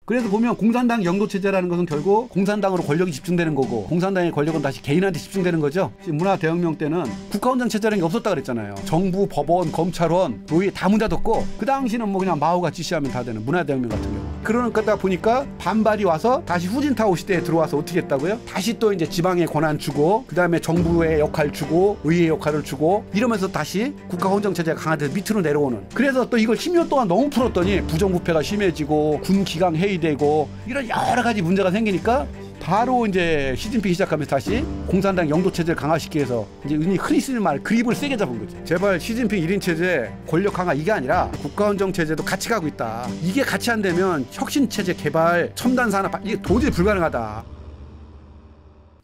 그래서 보면 공산당 영도체제라는 것은 결국 공산당으로 권력이 집중되는 거고 공산당의 권력은 다시 개인한테 집중되는 거죠. 문화대혁명 때는 국가원정체제라는 게 없었다 그랬잖아요. 정부, 법원, 검찰원, 노예 다 문 닫았고 그 당시는 뭐 그냥 마오가 지시하면 다 되는 문화대혁명 같은 경우. 그러다 보니까 반발이 와서 다시 후진타오 시대에 들어와서 어떻게 했다고요? 다시 또 이제 지방에 권한 주고 그 다음에 정부의 역할 주고 의회의 역할을 주고 이러면서 다시 국가원정체제가 강화돼서 밑으로 내려오는. 그래서 또 이걸 10년 동안 너무 풀었더니 부정부패가 심해지고 군 기강 해이되고 이런 여러 가지 문제가 생기니까 바로 이제 시진핑이 시작하면서 다시 공산당 영도체제를 강화시키기 위해서 이제 흔히 쓰는 말 그립을 세게 잡은 거지. 제발 시진핑 1인 체제 권력 강화 이게 아니라 국가원정 체제도 같이 가고 있다. 이게 같이 안 되면 혁신체제 개발 첨단 산업 이게 도저히 불가능하다.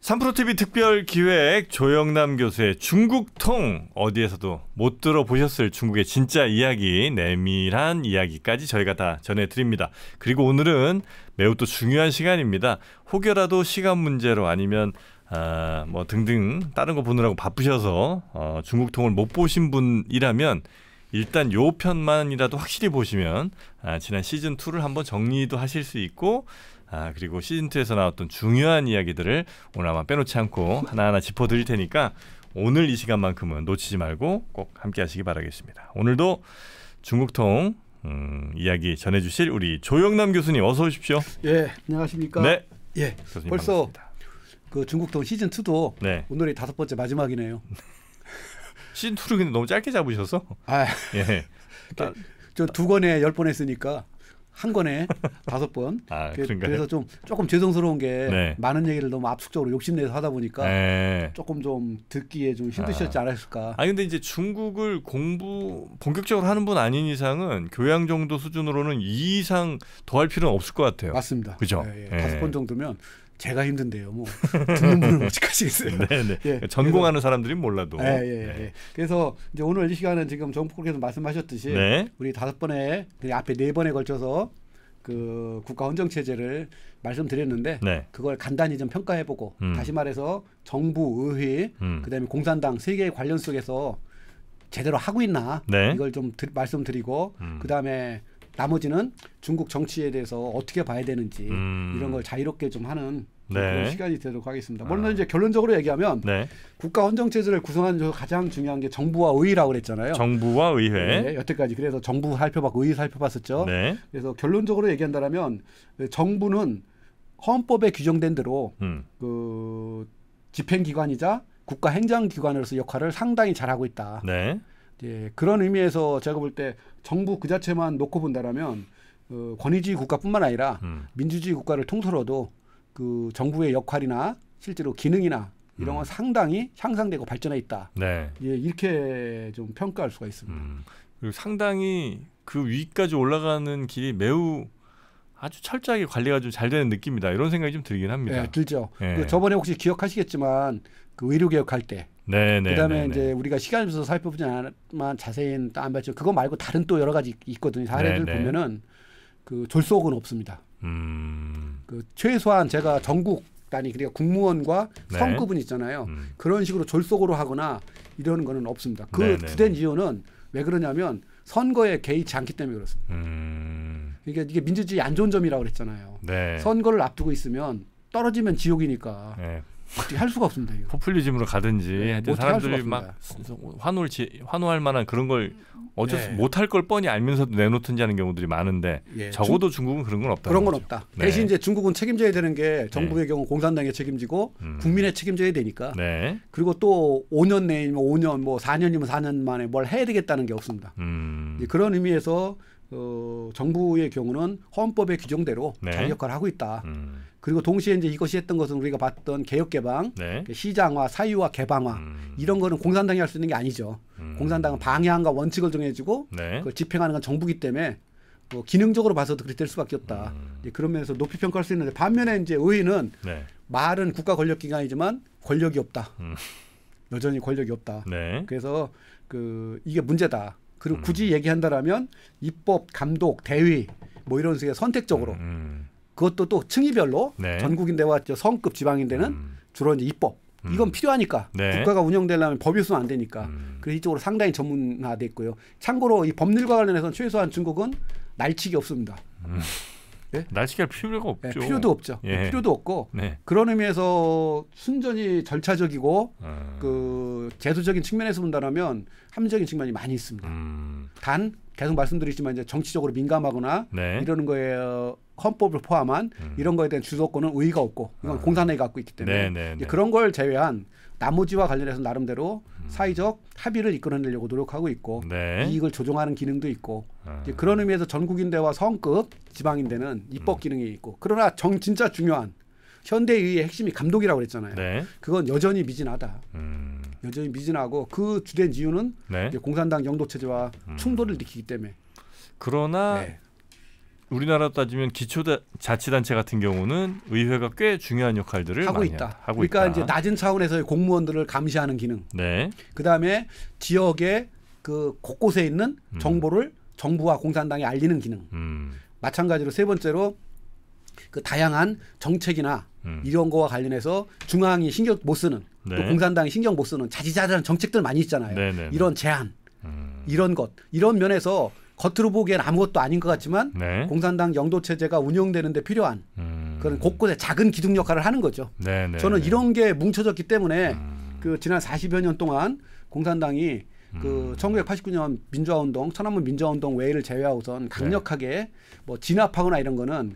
3프로TV 특별기획 조영남 교수의 중국통, 어디에서도 못 들어보셨을 중국의 진짜 이야기, 내밀한 이야기까지 저희가 다 전해드립니다. 그리고 오늘은 매우 또 중요한 시간입니다. 혹여라도 시간 문제로 아니면 뭐 등등 다른 거 보느라고 바쁘셔서 중국통을 못 보신 분이라면 일단 요 편만이라도 확실히 보시면 지난 시즌2를 한번 정리도 하실 수 있고 그리고 시즌2에서 나왔던 중요한 이야기들을 오늘 아마 빼놓지 않고 하나하나 짚어드릴 테니까 오늘 이 시간만큼은 놓치지 말고 꼭 함께 하시기 바라겠습니다. 오늘도 중국통 이야기 전해주실 우리 조영남 교수님 어서 오십시오. 예, 안녕하십니까. 네. 예, 벌써 반갑습니다. 그 중국통 시즌2도 네. 오늘이 5번째 마지막이네요. 시즌2를 근데 너무 짧게 잡으셔서. 예. 저 2권에 10번 했으니까 한 권에 5번. 그래서 조금 죄송스러운 게 네. 많은 얘기를 너무 압축적으로 욕심내서 하다 보니까 네. 조금 좀 듣기에 좀 힘드셨지 않았을까. 근데 이제 중국을 본격적으로 하는 분 아닌 이상은 교양 정도 수준으로는 이 이상 더 할 필요는 없을 것 같아요. 맞습니다. 그죠? 예. 5번 정도면 제가 힘든데요. 뭐 듣는 분은 어찌하시겠어요. 네네. 예. 전공하는 사람들이 몰라도. 예. 그래서 이제 오늘 이 시간은 지금 정프로께서 말씀하셨듯이 네. 우리 5번에 앞에 4번에 걸쳐서 그 국가 헌정 체제를 말씀드렸는데 네. 그걸 간단히 좀 평가해보고 다시 말해서 정부, 의회, 그다음에 공산당 세 개의 관련 속에서 제대로 하고 있나 네. 이걸 좀 말씀드리고 그다음에 나머지는 중국 정치에 대해서 어떻게 봐야 되는지 이런 걸 자유롭게 좀 하는 네. 그런 시간이 되도록 하겠습니다. 물론 이제 결론적으로 얘기하면 네. 국가 헌정 체제를 구성하는 가장 중요한 게 정부와 의회라고 그랬잖아요. 정부와 의회. 네, 여태까지 그래서 정부 살펴봤고 의회 살펴봤었죠. 네. 그래서 결론적으로 얘기한다면 정부는 헌법에 규정된 대로 그 집행기관이자 국가 행정기관으로서 역할을 상당히 잘하고 있다. 네. 예, 그런 의미에서 제가 볼 때 정부 그 자체만 놓고 본다라면 권위주의 국가뿐만 아니라 민주주의 국가를 통틀어도 그 정부의 역할이나 실제로 기능이나 이런 건 상당히 향상되고 발전해 있다. 네. 예, 이렇게 좀 평가할 수가 있습니다. 그리고 상당히 그 위까지 올라가는 길이 매우 아주 철저하게 관리가 좀 잘 되는 느낌이다. 이런 생각이 좀 들긴 합니다. 네, 들죠. 네. 저번에 혹시 기억하시겠지만 그 의료개혁할 때 그다음에 이제 우리가 시간을 줘서 살펴보지 않았지만 자세히는 안 봤죠. 그거 말고 다른 또 여러 가지 있거든요. 사례들 보면은 그 졸속은 없습니다. 그 최소한 제가 전국 단위 그러니까 국무원과 성급은 있잖아요. 그런 식으로 졸속으로 하거나 이러는 거는 없습니다. 그 주된 이유는 왜 그러냐면 선거에 개의치 않기 때문에 그렇습니다. 이게 민주주의 안 좋은 점이라고 그랬잖아요. 네. 선거를 앞두고 있으면 떨어지면 지옥이니까. 네. 어떻게 할 수가 없습니다. 이거. 포퓰리즘으로 가든지 하여튼 사람들이 막 환호할 만한 그런 걸 어쩔 수 못할 걸 뻔히 알면서도 내놓든지 하는 경우들이 많은데 적어도 중국은 그런 건 없다. 그런 건 없다. 네. 대신 이제 중국은 책임져야 되는 게 정부의 경우 공산당에 책임지고 국민에 책임져야 되니까. 네. 그리고 또 5년 내에 5년 뭐 4년이면 4년 만에 뭘 해야 되겠다는 게 없습니다. 그런 의미에서 정부의 경우는 헌법의 규정대로 자기 역할을 하고 있다. 그리고 동시에 이제 이것이 했던 것은 우리가 봤던 개혁개방, 시장화, 사유화, 개방화 이런 거는 공산당이 할 수 있는 게 아니죠. 공산당은 방향과 원칙을 정해주고 그걸 집행하는 건 정부기 때문에 기능적으로 봐서도 그렇게 될 수밖에 없다. 그런 면에서 높이 평가할 수 있는데 반면에 이제 의회는 말은 국가 권력기관이지만 권력이 없다. 여전히 권력이 없다. 그래서 이게 문제다. 그리고 굳이 얘기한다라면 입법, 감독, 대위 뭐 이런 식의 선택적으로 그것도 또 층위별로 전국인대와 성급 지방인대는 주로 이제 입법 이건 필요하니까 국가가 운영되려면 법이 없으면 안 되니까 그래서 이쪽으로 상당히 전문화돼 있고요. 참고로 이 법률과 관련해서는 최소한 중국은 날치기 없습니다. 예? 날치기할 필요가 없죠. 예, 필요도 없죠. 예. 필요도 없고 네. 그런 의미에서 순전히 절차적이고 그 제도적인 측면에서 본다면 합리적인 측면이 많이 있습니다. 단 계속 말씀드리지만 이제 정치적으로 민감하거나 네. 이러는 거에 헌법을 포함한 이런 거에 대한 주도권은 의의가 없고 이건 공산당이 갖고 있기 때문에 네. 그런 걸 제외한 나머지와 관련해서 나름대로 사회적 합의를 이끌어내려고 노력하고 있고 네. 이익을 조정하는 기능도 있고 이제 그런 의미에서 전국인대와 성급 지방인대는 입법 기능이 있고 그러나 진짜 중요한 현대의의 핵심이 감독이라고 그랬잖아요. 네. 그건 여전히 미진하다. 여전히 미진하고 그 주된 이유는 네. 이제 공산당 영도 체제와 충돌을 느끼기 때문에. 그러나 네. 우리나라로 따지면 기초자치단체 같은 경우는 의회가 꽤 중요한 역할들을 하고 많이 있다. 하고 그러니까 있다. 이제 낮은 차원에서의 공무원들을 감시하는 기능. 네. 그다음에 지역의 그 곳곳에 있는 정보를 정부와 공산당에 알리는 기능. 마찬가지로 세 번째로 그 다양한 정책이나 이런 거와 관련해서 중앙이 신경 못 쓰는 네. 또 공산당이 신경 못 쓰는 자지자지한 정책들 많이 있잖아요. 네네네. 이런 제한, 이런 것, 이런 면에서 겉으로 보기엔 아무것도 아닌 것 같지만 네. 공산당 영도 체제가 운영되는 데 필요한 그런 곳곳에 작은 기둥 역할을 하는 거죠. 네네. 저는 이런 게 뭉쳐졌기 때문에 그 지난 40여 년 동안 공산당이 그 1989년 민주화운동, 천안문 민주화운동 외를 제외하고선 강력하게 뭐 진압하거나 이런 거는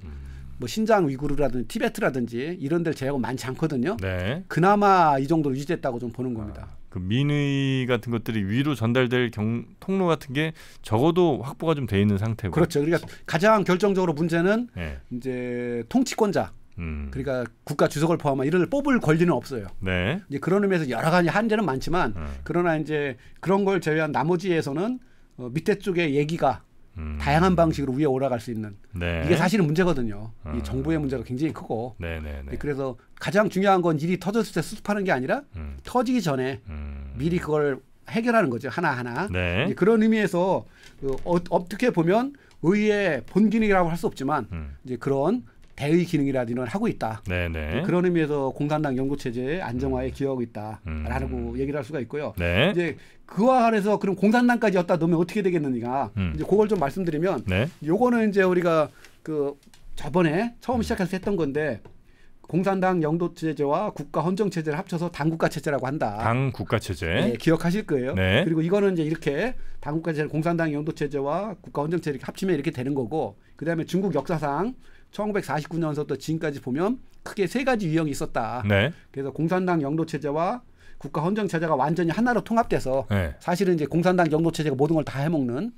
뭐 신장 위구르라든지 티베트라든지 이런 데를 제외하고 많지 않거든요. 네. 그나마 이 정도로 유지됐다고 좀 보는 겁니다. 그 민의 같은 것들이 위로 전달될 통로 같은 게 적어도 확보가 좀 돼 있는 상태고. 그렇죠. 그러니까 가장 결정적으로 문제는 네. 이제 통치권자, 그러니까 국가 주석을 포함한 이를 뽑을 권리는 없어요. 네. 이제 그런 의미에서 여러 가지 한계는 많지만 그러나 이제 그런 걸 제외한 나머지에서는 밑에 쪽에 얘기가 다양한 방식으로 위에 올라갈 수 있는 네. 이게 사실은 문제거든요. 이 정부의 문제가 굉장히 크고 네네네. 그래서 가장 중요한 건 일이 터졌을 때 수습하는 게 아니라 터지기 전에 미리 그걸 해결하는 거죠. 하나하나. 네. 그런 의미에서 어떻게 보면 의의 본기능이라고 할 수 없지만 이제 그런 대의 기능이라든지 하고 있다. 네네. 그런 의미에서 공산당 영도체제의 안정화에 기여하고 있다라고 얘기를 할 수가 있고요. 네. 이제 그와 관해서 그럼 공산당까지 였다 놓으면 어떻게 되겠느냐. 이제 그걸 좀 말씀드리면 네. 요거는 이제 우리가 그 저번에 처음 시작해서 했던 건데 공산당 영도체제와 국가 헌정체제를 합쳐서 당국가체제라고 한다. 당국가체제. 네, 기억하실 거예요. 네. 그리고 이거는 이제 이렇게 당국가체제, 공산당 영도체제와 국가 헌정체제 이렇게 합치면 이렇게 되는 거고 그다음에 중국 역사상 1949년서부터 지금까지 보면 크게 세 가지 유형이 있었다. 네. 그래서 공산당 영도체제와 국가 헌정체제가 완전히 하나로 통합돼서 네. 사실은 이제 공산당 영도체제가 모든 걸 다 해먹는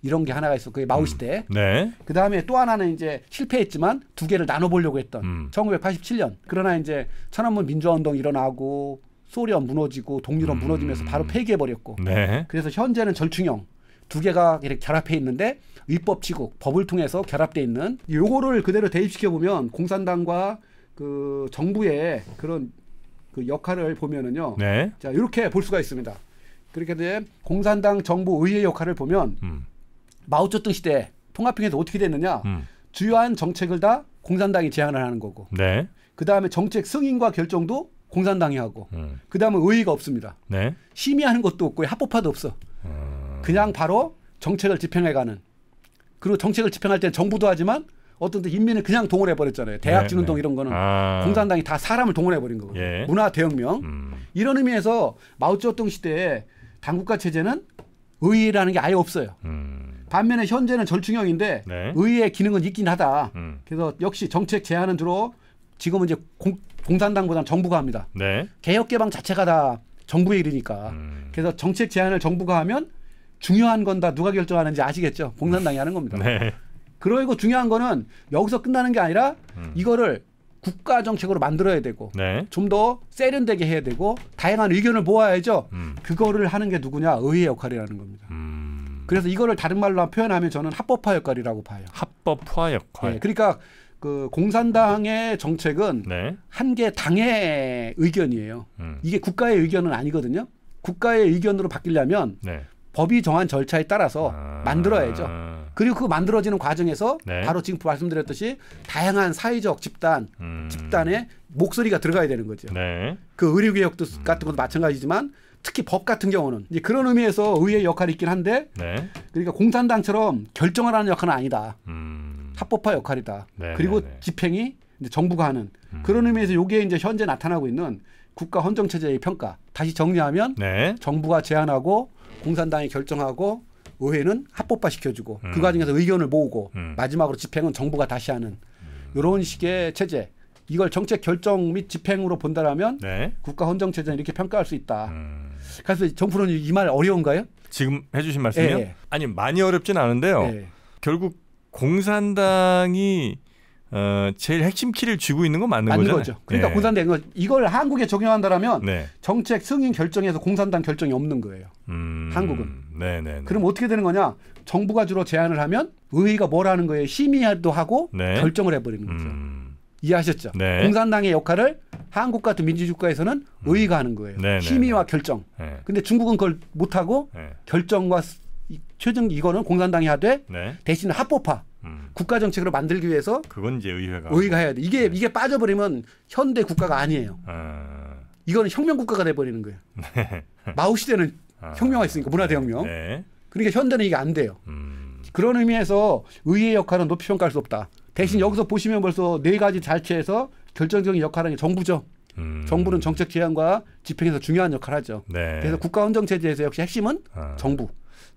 이런 게 하나가 있어. 그게 마오 시대. 네. 그 다음에 또 하나는 이제 실패했지만 두 개를 나눠보려고 했던 1987년. 그러나 이제 천안문 민주화운동이 일어나고 소련 무너지고 동유럽 무너지면서 바로 폐기해버렸고. 네. 그래서 현재는 절충형 두 개가 이렇게 결합해 있는데 위법치국 법을 통해서 결합돼 있는 요거를 그대로 대입시켜 보면 공산당과 그 정부의 그런 그 역할을 보면은요. 네. 자 이렇게 볼 수가 있습니다. 그렇게 이제 공산당 정부 의회 역할을 보면 마오쩌둥 시대 통합형에서 어떻게 됐느냐? 주요한 정책을 다 공산당이 제안을 하는 거고. 네. 그 다음에 정책 승인과 결정도 공산당이 하고. 그 다음에 의의가 없습니다. 네. 심의하는 것도 없고 합법화도 없어. 그냥 바로 정책을 집행해가는. 그리고 정책을 집행할 때는 정부도 하지만 어떤 때 인민을 그냥 동원해버렸잖아요. 대학진운동 네. 이런 거는 공산당이 다 사람을 동원해버린 거거든요. 예. 문화 대혁명. 이런 의미에서 마오쩌둥 시대에 당국가 체제는 의의라는 게 아예 없어요. 반면에 현재는 절충형인데 네. 의의의 기능은 있긴 하다. 그래서 역시 정책 제안은 주로 지금은 이제 공산당보다는 정부가 합니다. 네. 개혁 개방 자체가 다 정부의 일이니까. 그래서 정책 제안을 정부가 하면 중요한 건 다 누가 결정하는지 아시겠죠? 공산당이 하는 겁니다. 네. 그리고 중요한 거는 여기서 끝나는 게 아니라 이거를 국가 정책으로 만들어야 되고 네. 좀 더 세련되게 해야 되고 다양한 의견을 모아야죠. 그거를 하는 게 누구냐? 의회 역할이라는 겁니다. 그래서 이거를 다른 말로 표현하면 저는 합법화 역할이라고 봐요. 합법화 역할. 네, 그러니까 그 공산당의 정책은 네. 한 개 당의 의견이에요. 이게 국가의 의견은 아니거든요. 국가의 의견으로 바뀌려면 네. 법이 정한 절차에 따라서 만들어야죠. 그리고 그 만들어지는 과정에서 네. 바로 지금 말씀드렸듯이 다양한 사회적 집단의 목소리가 들어가야 되는 거죠. 네. 그 의료개혁 같은 것도 마찬가지지만 특히 법 같은 경우는 이제 그런 의미에서 의회의 역할이 있긴 한데 네. 그러니까 공산당처럼 결정을 하는 역할은 아니다. 합법화 역할이다. 그리고 집행이 이제 정부가 하는 그런 의미에서 이게 이제 현재 나타나고 있는 국가 헌정 체제의 평가. 다시 정리하면 정부가 제안하고 공산당이 결정하고 의회는 합법화 시켜주고 그 과정에서 의견을 모으고 마지막으로 집행은 정부가 다시 하는 이런 식의 체제. 이걸 정책 결정 및 집행으로 본다라면 국가 헌정 체제는 이렇게 평가할 수 있다. 그래서 정프로는 이 말 어려운가요? 지금 해주신 말씀이요? 아니 많이 어렵진 않은데요. 결국 공산당이 제일 핵심 키를 쥐고 있는 건 맞는 거죠. 그러니까 공산당 이걸 한국에 적용한다라면 정책 승인 결정에서 공산당 결정이 없는 거예요. 한국은. 그럼 어떻게 되는 거냐? 정부가 주로 제안을 하면 의회가 뭘 하는 거예요? 심의도 하고 결정을 해버리는 거죠. 이해하셨죠? 공산당의 역할을 한국 같은 민주주의국가에서는 의회가 하는 거예요. 심의와 결정. 근데 중국은 그걸 못하고 결정과 최종 이거는 공산당이 하되 대신 합법화. 국가 정책으로 만들기 위해서 그건 이제 의회가 해야 돼. 이게 빠져버리면 현대 국가가 아니에요. 이거는 혁명 국가가 돼버리는 거예요. 마오 시대는 혁명화 있으니까 문화대혁명. 그러니까 현대는 이게 안 돼요. 그런 의미에서 의회의 역할은 높이 평가할 수 없다. 대신 여기서 보시면 벌써 4가지 달체에서 결정적인 역할은 정부죠. 정부는 정책 제안과 집행에서 중요한 역할을 하죠. 그래서 국가 헌정 체제에서 역시 핵심은 정부.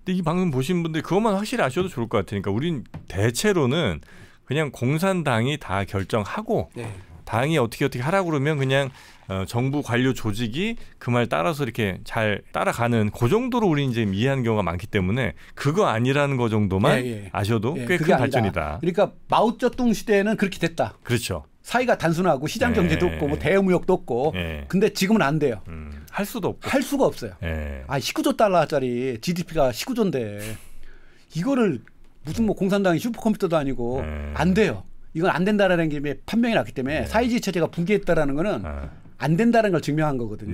근데 이 방송 보신 분들 그것만 확실히 아셔도 좋을 것 같으니까 우린 대체로는 그냥 공산당이 다 결정하고 당이 어떻게 하라고 그러면 그냥 정부 관료 조직이 그 말 따라서 이렇게 잘 따라가는 그 정도로 우리 이제 이해하는 경우가 많기 때문에 그거 아니라는 거 정도만 아셔도 꽤 큰 발전이다. 그러니까 마오쩌둥 시대에는 그렇게 됐다. 그렇죠. 사회가 단순하고 시장 경제도 없고 뭐 대무역도 없고 근데 지금은 안 돼요. 할 수도 없고. 할 수가 없어요. 19조 달러짜리 GDP가 19조인데 이거를 무슨 뭐 공산당이 슈퍼컴퓨터도 아니고 안 돼요. 이건 안 된다라는 게 판명이 났기 때문에 사회주의 체제가 붕괴했다라는 거는 안 된다는 걸 증명한 거거든요.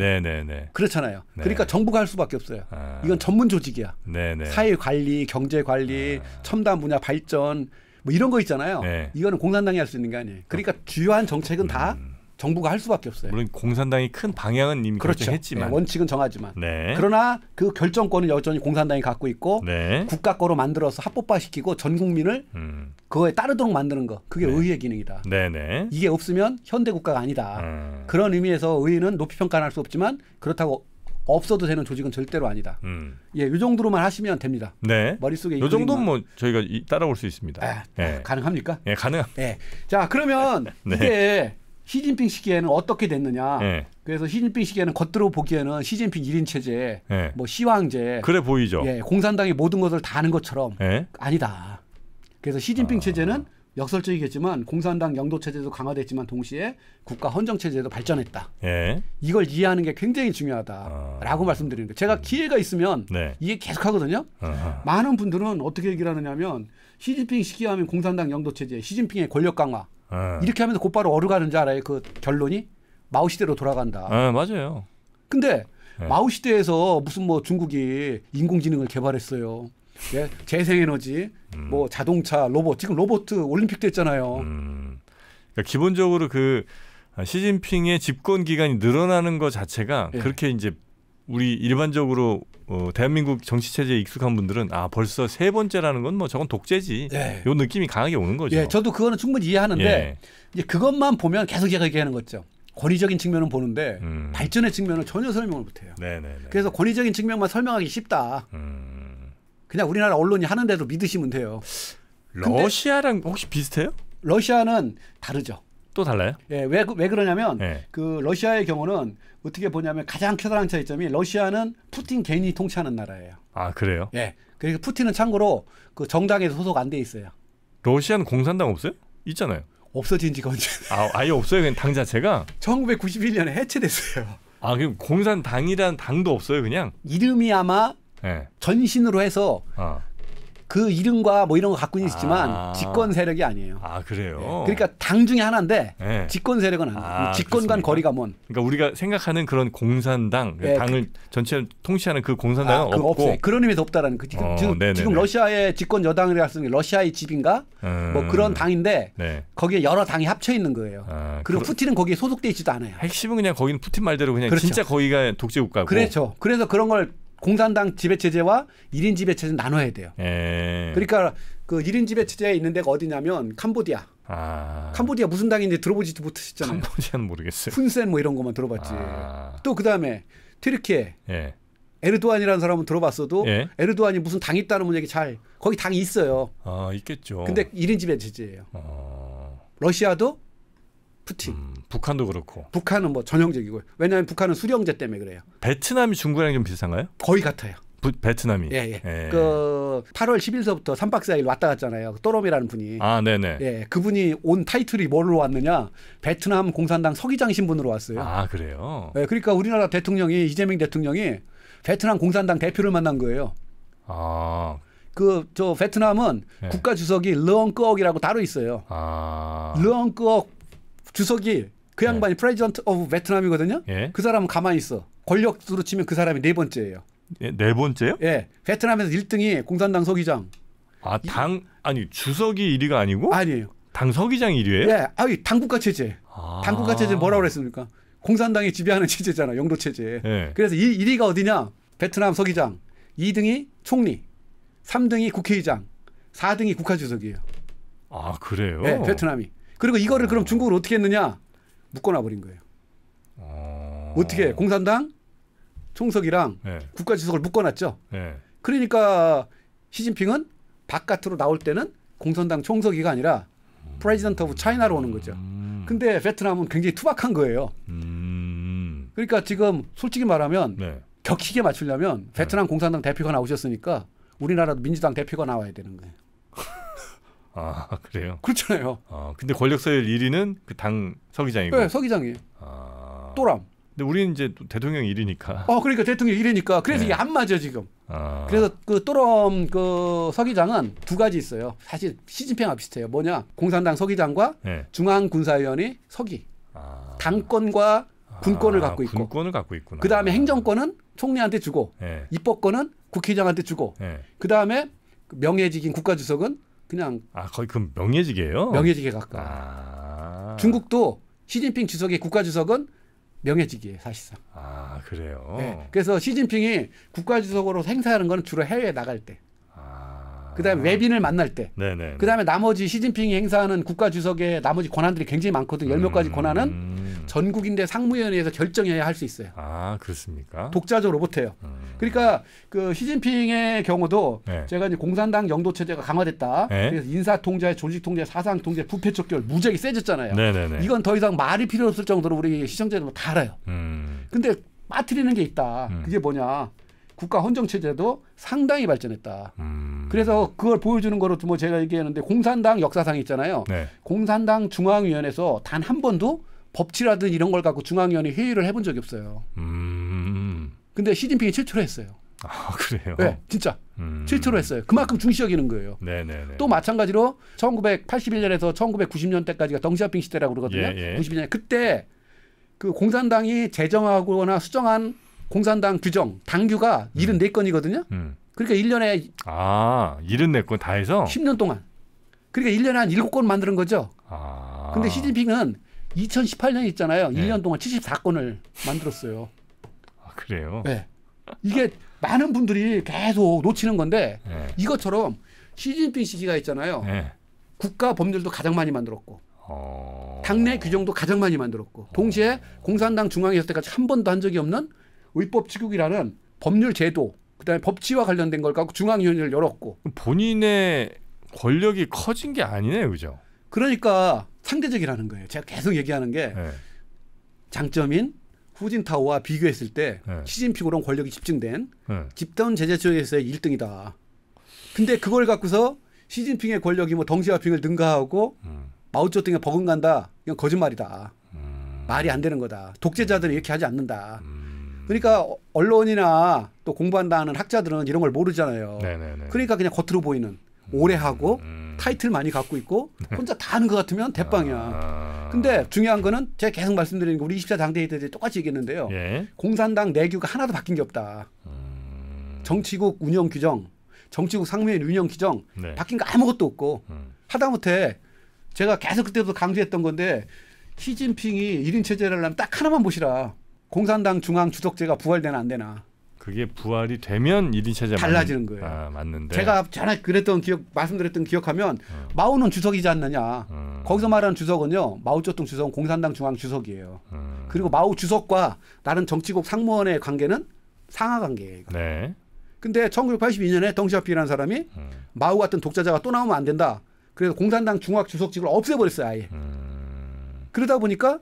그렇잖아요. 그러니까 정부가 할 수밖에 없어요. 이건 전문 조직이야. 사회 관리, 경제 관리, 첨단 분야 발전 뭐 이런 거 있잖아요. 이거는 공산당이 할 수 있는 게 아니에요. 그러니까 주요한 정책은 다 정부가 할 수밖에 없어요. 물론 공산당이 큰 방향은 이미 결정했지만 원칙은 정하지만 그러나 그 결정권은 여전히 공산당이 갖고 있고 국가 거로 만들어서 합법화시키고 전 국민을 그거에 따르도록 만드는 거 그게 의회의 기능이다. 이게 없으면 현대 국가가 아니다. 그런 의미에서 의회는 높이 평가할 수 없지만 그렇다고 없어도 되는 조직은 절대로 아니다. 이 정도로만 하시면 됩니다. 머릿속에 이 정도는 뭐 저희가 따라올 수 있습니다. 가능합니까? 가능합니다. 자 그러면 이게 시진핑 시기에는 어떻게 됐느냐. 그래서 시진핑 시기에는 겉으로 보기에는 시진핑 1인 체제, 뭐 시황제. 그래 보이죠. 공산당이 모든 것을 다 하는 것처럼 아니다. 그래서 시진핑 체제는 역설적이겠지만 공산당 영도 체제도 강화됐지만 동시에 국가 헌정 체제도 발전했다. 이걸 이해하는 게 굉장히 중요하다라고 말씀드리는 거예요. 제가 기회가 있으면 이게 계속 하거든요. 많은 분들은 어떻게 얘기를 하느냐면 시진핑 시기하면 공산당 영도 체제, 시진핑의 권력 강화 이렇게 하면서 곧바로 어루가는 줄 알아요. 그 결론이 마오 시대로 돌아간다. 맞아요. 근데 마오 시대에서 무슨 뭐 중국이 인공지능을 개발했어요. 재생에너지, 뭐 자동차, 로봇. 지금 로봇 올림픽도 했잖아요. 그러니까 기본적으로 그 시진핑의 집권 기간이 늘어나는 것 자체가 그렇게 이제 우리 일반적으로 대한민국 정치 체제에 익숙한 분들은 벌써 3번째라는 건 뭐 저건 독재지. 요 느낌이 강하게 오는 거죠. 저도 그거는 충분히 이해하는데 이제 그것만 보면 계속 제가 얘기하는 거죠. 권위적인 측면은 보는데 발전의 측면은 전혀 설명을 못해요. 그래서 권위적인 측면만 설명하기 쉽다. 그냥 우리나라 언론이 하는데도 믿으시면 돼요. 러시아랑 혹시 비슷해요? 러시아는 다르죠. 또 달라요? 왜 그러냐면 그 러시아의 경우는 어떻게 보냐면 가장 커다란 차이점이 러시아는 푸틴 개인이 통치하는 나라예요. 그래요? 그래서 푸틴은 참고로 그 정당에서 소속 안 돼 있어요. 러시아는 공산당 없어요? 있잖아요. 없어진 지가 언제? 아예 없어요? 그냥 당 자체가? 1991년에 해체됐어요. 그럼 공산당이란 당도 없어요, 그냥? 이름이 아마 전신으로 해서 그 이름과 뭐 이런 거 갖고 있지만 집권 세력이 아니에요. 그래요? 그러니까 당 중에 하나인데 집권 세력은 아니에요. 집권과는 거리가 먼. 그러니까 우리가 생각하는 그런 공산당, 당을 전체를 통치하는 그 공산당은 없고. 없어요. 그런 의미에서 없다라는 거. 지금 러시아의 집권 여당이라고 쓰는 게 러시아의 집인가? 뭐 그런 당인데 거기에 여러 당이 합쳐 있는 거예요. 그리고 푸틴은 거기에 소속돼 있지도 않아요. 핵심은 그냥 거기는 푸틴 말대로 그냥 진짜 거기가 독재 국가고. 그렇죠. 그래서 그런 걸 공산당 지배체제와 1인 지배체제는 나눠야 돼요. 그러니까 그 1인 지배체제에 있는 데가 어디냐면 캄보디아. 캄보디아 무슨 당인지 들어보지도 못하셨잖아요. 캄보디아는 모르겠어요. 훈센 뭐 이런 것만 들어봤지. 또 그다음에 튀르키예. 에르도안이라는 사람은 들어봤어도 에르도안이 무슨 당이 있다는 얘기 잘 거기 당이 있어요. 있겠죠. 근데 1인 지배체제예요. 러시아도 푸틴. 북한도 그렇고. 북한은 뭐 전형적이고요. 왜냐하면 북한은 수령제 때문에 그래요. 베트남이 중국이랑 좀 비슷한가요? 거의 같아요. 베트남이. 그 8월 10일서부터 3박 4일 왔다 갔잖아요. 또롬이라는 분이. 네네. 그분이 온 타이틀이 뭘로 왔느냐? 베트남 공산당 서기장 신분으로 왔어요. 그래요? 그러니까 우리나라 대통령이 이재명 대통령이 베트남 공산당 대표를 만난 거예요. 저 베트남은 국가 주석이 르엉끄옥이라고 따로 있어요. 르엉끄옥 주석이 그 양반이 프레지던트 오브 베트남이거든요. 그 사람은 가만히 있어. 권력으로 치면 그 사람이 네 번째예요. 네 번째요? 베트남에서 1등이 공산당 서기장. 주석이 1위가 아니고? 아니에요. 당 서기장 1위예요? 당국가 체제. 당국가 체제 뭐라고 그랬습니까? 공산당이 지배하는 체제잖아. 영도 체제. 그래서 1위가 어디냐? 베트남 서기장. 2등이 총리. 3등이 국회의장. 4등이 국가주석이에요. 그래요? 베트남이. 그리고 이거를 그럼 중국을 어떻게 했느냐? 묶어놔버린 거예요. 어떻게 공산당 총석이랑 국가주석을 묶어놨죠. 그러니까 시진핑은 바깥으로 나올 때는 공산당 총석이가 아니라 프레지던트 오브 차이나로 오는 거죠. 근데 베트남은 굉장히 투박한 거예요. 그러니까 지금 솔직히 말하면 격히게 맞추려면 베트남 공산당 대표가 나오셨으니까 우리나라도 민주당 대표가 나와야 되는 거예요. 그래요? 그렇잖아요. 근데 권력 서열 1위는 그 당 서기장이고. 네, 서기장이에요. 또람. 근데 우리는 이제 대통령 1위니까. 그러니까 대통령 1위니까. 그래서 이게 안 맞아 지금. 그래서 그 또람 그 서기장은 두 가지 있어요. 사실 시진핑하고 비슷해요. 뭐냐? 공산당 서기장과 중앙군사위원회 서기. 당권과 군권을 갖고 있고. 군권을 갖고 있구나. 그 다음에 행정권은 총리한테 주고, 입법권은 국회의장한테 주고, 그 다음에 명예직인 국가주석은 그냥 거의 그 명예직이에요? 명예직에 가까워. 중국도 시진핑 주석의 국가주석은 명예직이에요, 사실상. 그래요? 그래서 시진핑이 국가주석으로 행사하는 건 주로 해외에 나갈 때. 그다음에 외빈을 만날 때. 그다음에 나머지 시진핑이 행사하는 국가주석의 나머지 권한들이 굉장히 많거든요. 10몇 가지 권한은 전국인대 상무위원회에서 결정해야 할 수 있어요. 그렇습니까? 독자적으로 못해요. 그러니까 그 시진핑의 경우도 제가 이제 공산당 영도 체제가 강화됐다. 그래서 인사 통제, 조직 통제, 사상 통제, 부패 척결 무지하게 세졌잖아요. 이건 더 이상 말이 필요 없을 정도로 우리 시청자들은 다 알아요. 근데 빠뜨리는 게 있다. 그게 뭐냐? 국가 헌정 체제도 상당히 발전했다. 그래서 그걸 보여주는 거로 뭐 제가 얘기했는데 공산당 역사상 있잖아요. 공산당 중앙위원회에서 단 한 번도 법치라든 이런 걸 갖고 중앙위원회 회의를 해본 적이 없어요. 근데 시진핑이 최초로 했어요. 그래요? 네, 진짜 최초로 했어요. 그만큼 중시 여기는 거예요. 또 마찬가지로 1981년에서 1990년대까지가 덩시아핑 시대라고 그러거든요. 92년 그때 그 공산당이 제정하거나 수정한 공산당 규정, 당규가 74건이거든요. 그러니까 1년에 74건 다 해서 10년 동안. 그러니까 1년에 한 7건 만드는 거죠. 근데 시진핑은 2018년 있잖아요. 1년 동안 74건을 만들었어요. 그래요? 네. 이게 많은 분들이 계속 놓치는 건데 이것처럼 시진핑 시기가 있잖아요. 국가 법률도 가장 많이 만들었고 당내 규정도 가장 많이 만들었고 동시에 공산당 중앙에 있을 때까지 한 번도 한 적이 없는 의법치국이라는 법률 제도 그다음에 법치와 관련된 걸 갖고 중앙위원회를 열었고 본인의 권력이 커진 게 아니네요. 그죠? 그러니까 상대적이라는 거예요. 제가 계속 얘기하는 게 장점인 후진타오와 비교했을 때 시진핑으로는 권력이 집중된 집단 제재 쪽에서의 1등이다. 근데 그걸 갖고서 시진핑의 권력이 뭐 덩시아핑을 능가하고 마오쩌둥에 버금간다. 이건 거짓말이다. 말이 안 되는 거다. 독재자들은 이렇게 하지 않는다. 그러니까 언론이나 또 공부한다는 학자들은 이런 걸 모르잖아요. 그러니까 그냥 겉으로 보이는 오래 하고 타이틀 많이 갖고 있고 혼자 다 하는 것 같으면 대빵이야. 근데 중요한 거는 제가 계속 말씀드리는 거 우리 24 당대회 때 똑같이 얘기했는데요. 공산당 내규가 하나도 바뀐 게 없다. 정치국 운영 규정, 정치국 상무위원 운영 규정 바뀐 거 아무것도 없고 하다못해 제가 계속 그때도 강조했던 건데 시진핑이 1인 체제를 하려면 딱 하나만 보시라. 공산당 중앙 주석제가 부활되나 안 되나. 그게 부활이 되면 1인 체제 달라지는 거예요. 아, 맞는데. 제가 전에 그랬던 말씀드렸던 기억하면 마오는 주석이지 않느냐. 거기서 말하는 주석은요. 마오쩌둥 주석은 공산당 중앙 주석이에요. 그리고 마오 주석과 다른 정치국 상무원의 관계는 상하 관계예요. 네. 근데 1982년에 덩샤오피라는 사람이 마오 같은 독자자가 또 나오면 안 된다. 그래서 공산당 중앙 주석직을 없애버렸어요. 아예. 그러다 보니까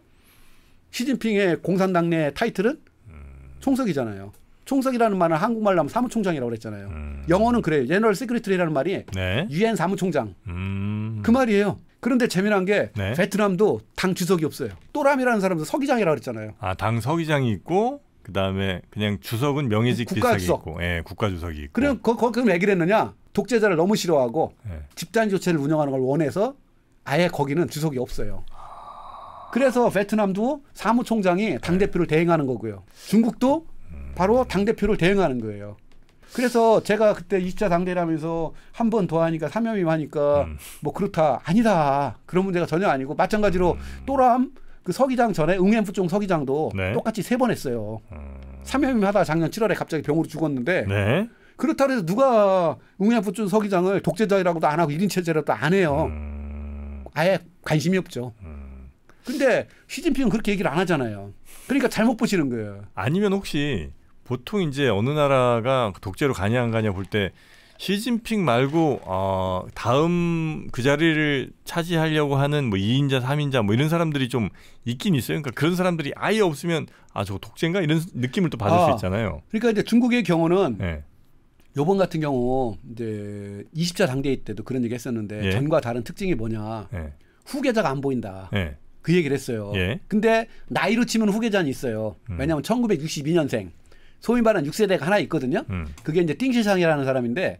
시진핑의 공산당 내 타이틀은 총석이잖아요. 총석이라는 말은 한국말로 하면 사무총장이라고 그랬잖아요. 영어는 그래요. 제너럴 세크리터리라는 말이 네. 유엔 사무총장. 그 말이에요. 그런데 재미난 게 네. 베트남도 당 주석이 없어요. 또람이라는 사람도 서기장이라고 그랬잖아요. 아, 당 서기장이 있고 그다음에 그냥 주석은 명예직 비슷하게 있고. 예, 국가주석이 있고. 그럼 그럼 왜 그랬느냐? 독재자를 너무 싫어하고 네. 집단 조체를 운영하는 걸 원해서 아예 거기는 주석이 없어요. 그래서 베트남도 사무총장이 당대표를 대행하는 거고요. 중국도 바로 당대표를 대행하는 거예요. 그래서 제가 그때 20차 당대라면서 한 번 더 하니까 사면임 하니까 뭐 그렇다. 아니다. 그런 문제가 전혀 아니고 마찬가지로 또람 그 서기장 전에 응앤푸종 서기장도 네. 똑같이 3번 했어요. 사면임 하다가 작년 7월에 갑자기 병으로 죽었는데 네. 그렇다고 해서 누가 응앤푸종 서기장을 독재자라고도 안 하고 1인 체제라도 안 해요. 아예 관심이 없죠. 근데 시진핑은 그렇게 얘기를 안 하잖아요. 그러니까 잘못 보시는 거예요. 아니면 혹시 보통 이제 어느 나라가 독재로 가냐 안 가냐 볼 때 시진핑 말고 다음 그 자리를 차지하려고 하는 뭐 2인자, 3인자 뭐 이런 사람들이 좀 있긴 있어요. 그러니까 그런 사람들이 아예 없으면 저거 독재인가 이런 느낌을 또 받을 수 있잖아요. 그러니까 이제 중국의 경우는 네. 요번 같은 경우 이제 20차 당대회 때도 그런 얘기 했었는데 예. 전과 다른 특징이 뭐냐. 네. 후계자가 안 보인다. 네. 그 얘기를 했어요. 예. 근데 나이로 치면 후계자는 있어요. 왜냐하면 1962년생 소위 말하는 6세대가 하나 있거든요. 그게 이제 띵시상이라는 사람인데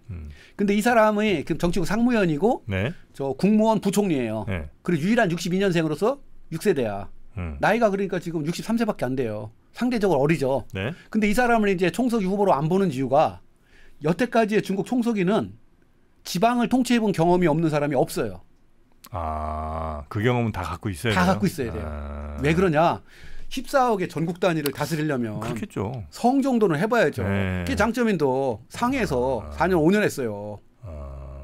근데 이 사람이 정치국 상무위원이고 네. 저 국무원 부총리예요. 네. 그리고 유일한 62년생으로서 6세대야. 나이가 그러니까 지금 63세밖에 안 돼요. 상대적으로 어리죠. 네. 근데 이 사람을 이제 총서기 후보로 안 보는 이유가 여태까지의 중국 총서기는 지방을 통치해본 경험이 없는 사람이 없어요. 그 경험은 다 갖고 있어야 돼요. 다 갖고 있어야 돼요. 왜 그러냐? 14억의 전국 단위를 다스리려면 그렇겠죠. 성 정도는 해봐야죠. 네. 그게 장점인도 상해에서 4년 5년 했어요.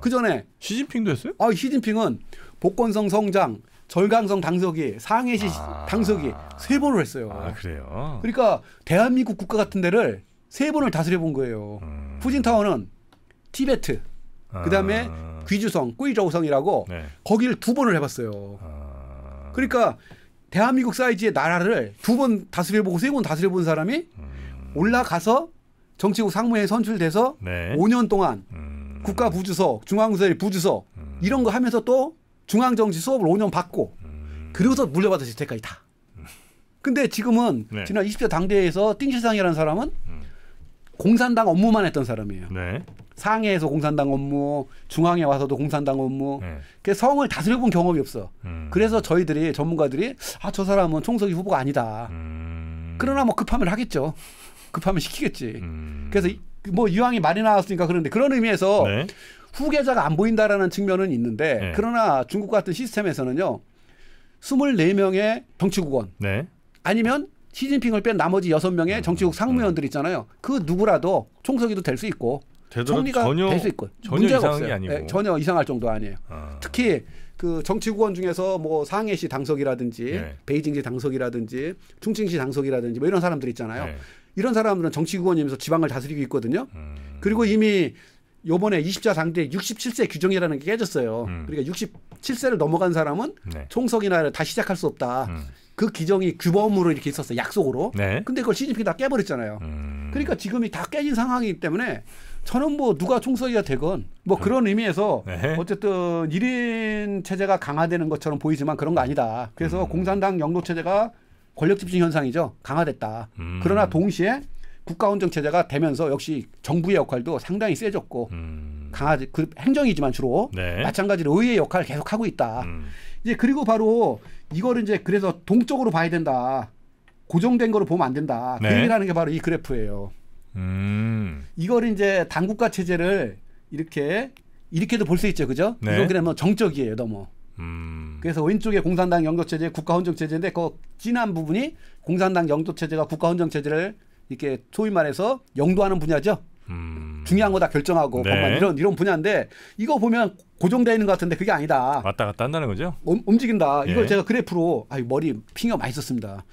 그 전에 시진핑도 했어요? 시진핑은 복건성 성장, 절강성 당서기, 상해시 당서기 3번을 했어요. 그래요? 그러니까 대한민국 국가 같은 데를 3번을 다스려 본 거예요. 푸진타오는 티베트, 그다음에 귀주성, 꾸이저우성이라고 네. 거기를 2번을 해봤어요. 그러니까 대한민국 사이즈의 나라를 2번 다스려보고 3번 다스려본 사람이 올라가서 정치국 상무에 선출돼서 네. 5년 동안 국가 부주석, 중앙부서의 부주석 이런 거 하면서 또 중앙정치 수업을 5년 받고 그러고서 물려받았을 때까지 다. 근데 지금은 네. 지난 지난 20대 당대회에서 띵시상이라는 사람은 공산당 업무만 했던 사람이에요. 네. 상해에서 공산당 업무, 중앙에 와서도 공산당 업무. 네. 그래서 성을 다스려본 경험이 없어. 그래서 저희들이 전문가들이 저 사람은 총서기 후보가 아니다. 그러나 뭐 급하면 하겠죠. 급하면 시키겠지. 그래서 뭐 이왕이 말이 나왔으니까 그런데 그런 의미에서 네. 후계자가 안 보인다라는 측면은 있는데 네. 그러나 중국 같은 시스템에서는요. 24명의 정치국원 네. 아니면 시진핑을 뺀 나머지 6명의 정치국 상무위원들 있잖아요. 그 누구라도 총서기도 될 수 있고 총리가 될 수 있고 전혀 문제가 이상한 없어요. 게 아니고. 네, 전혀 이상할 정도 아니에요. 특히 그 정치국원 중에서 뭐 상해시 당석이라든지 네. 베이징시 당석이라든지 충칭시 당석이라든지 뭐 이런 사람들 있잖아요. 네. 이런 사람들은 정치국원이면서 지방을 다스리고 있거든요. 그리고 이미 요번에 20차 당대 67세 규정이라는 게 깨졌어요. 그러니까 67세를 넘어간 사람은 네. 총석이나 다 시작할 수 없다. 그 규정이 규범으로 이렇게 있었어요. 약속으로. 네. 근데 그걸 시진핑이 다 깨버렸잖아요. 그러니까 지금이 다 깨진 상황이기 때문에 저는 뭐 누가 총서기가 되건 뭐 그런 의미에서 네. 어쨌든 1인 체제가 강화되는 것처럼 보이지만 그런 거 아니다. 그래서 공산당 영도 체제가 권력 집중 현상이죠. 강화됐다. 그러나 동시에 국가원정 체제가 되면서 역시 정부의 역할도 상당히 세졌고 그 행정이지만 주로 네. 마찬가지로 의회의 역할을 계속 하고 있다. 이제 그리고 바로 이거를 이제 그래서 동적으로 봐야 된다. 고정된 거로 보면 안 된다. 네. 그 얘기를 하는 게 바로 이 그래프예요. 이걸 이제 당국가 체제를 이렇게도 볼 수 있죠, 그죠? 네. 이건 그러면 정적이에요, 너무. 그래서 왼쪽에 공산당 영도 체제, 국가 헌정 체제인데 그 진한 부분이 공산당 영도 체제가 국가 헌정 체제를 이렇게 소위 말해서 영도하는 분야죠. 중요한 거 다 결정하고 네. 이런 분야인데 이거 보면 고정되어 있는 것 같은데 그게 아니다. 왔다 갔다 한다는 거죠? 움직인다. 이걸 예. 제가 그래프로 머리 신경 많이 썼습니다.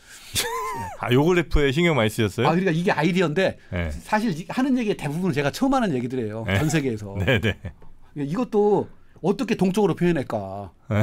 아, 요 그래프에 신경 많이 쓰셨어요? 그러니까 이게 아이디어인데 네. 사실 하는 얘기의 대부분 제가 처음 하는 얘기들이에요. 네. 전 세계에서. 네네. 이것도 어떻게 동적으로 표현할까. 네.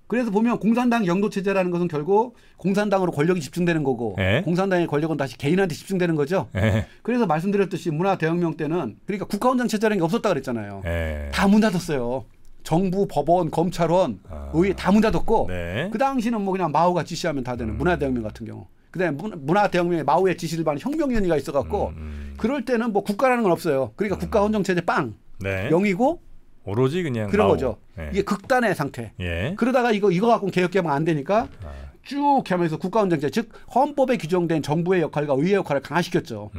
그래서 보면 공산당 영도 체제라는 것은 결국 공산당으로 권력이 집중되는 거고 네. 공산당의 권력은 다시 개인한테 집중되는 거죠. 네. 그래서 말씀드렸듯이 문화 대혁명 때는 그러니까 국가원장 체제라는 게 없었다 그랬잖아요. 네. 다 문 닫았어요. 정부, 법원, 검찰원, 의회 다 문 닫았고 네. 그 당시는 뭐 그냥 마오가 지시하면 다 되는 문화 대혁명 같은 경우. 그다음에 문화 대혁명에 마오의 지시를 받는 혁명위원회가 있어갖고 그럴 때는 뭐 국가라는 건 없어요. 그러니까 국가원정 체제 빵 네. 0이고 오로지 그냥 그런 마오. 거죠. 네. 이게 극단의 상태. 예. 그러다가 이거 갖고 개혁 개방 안 되니까 쭉 하면서 국가원정제 즉 헌법에 규정된 정부의 역할과 의회 역할을 강화시켰죠.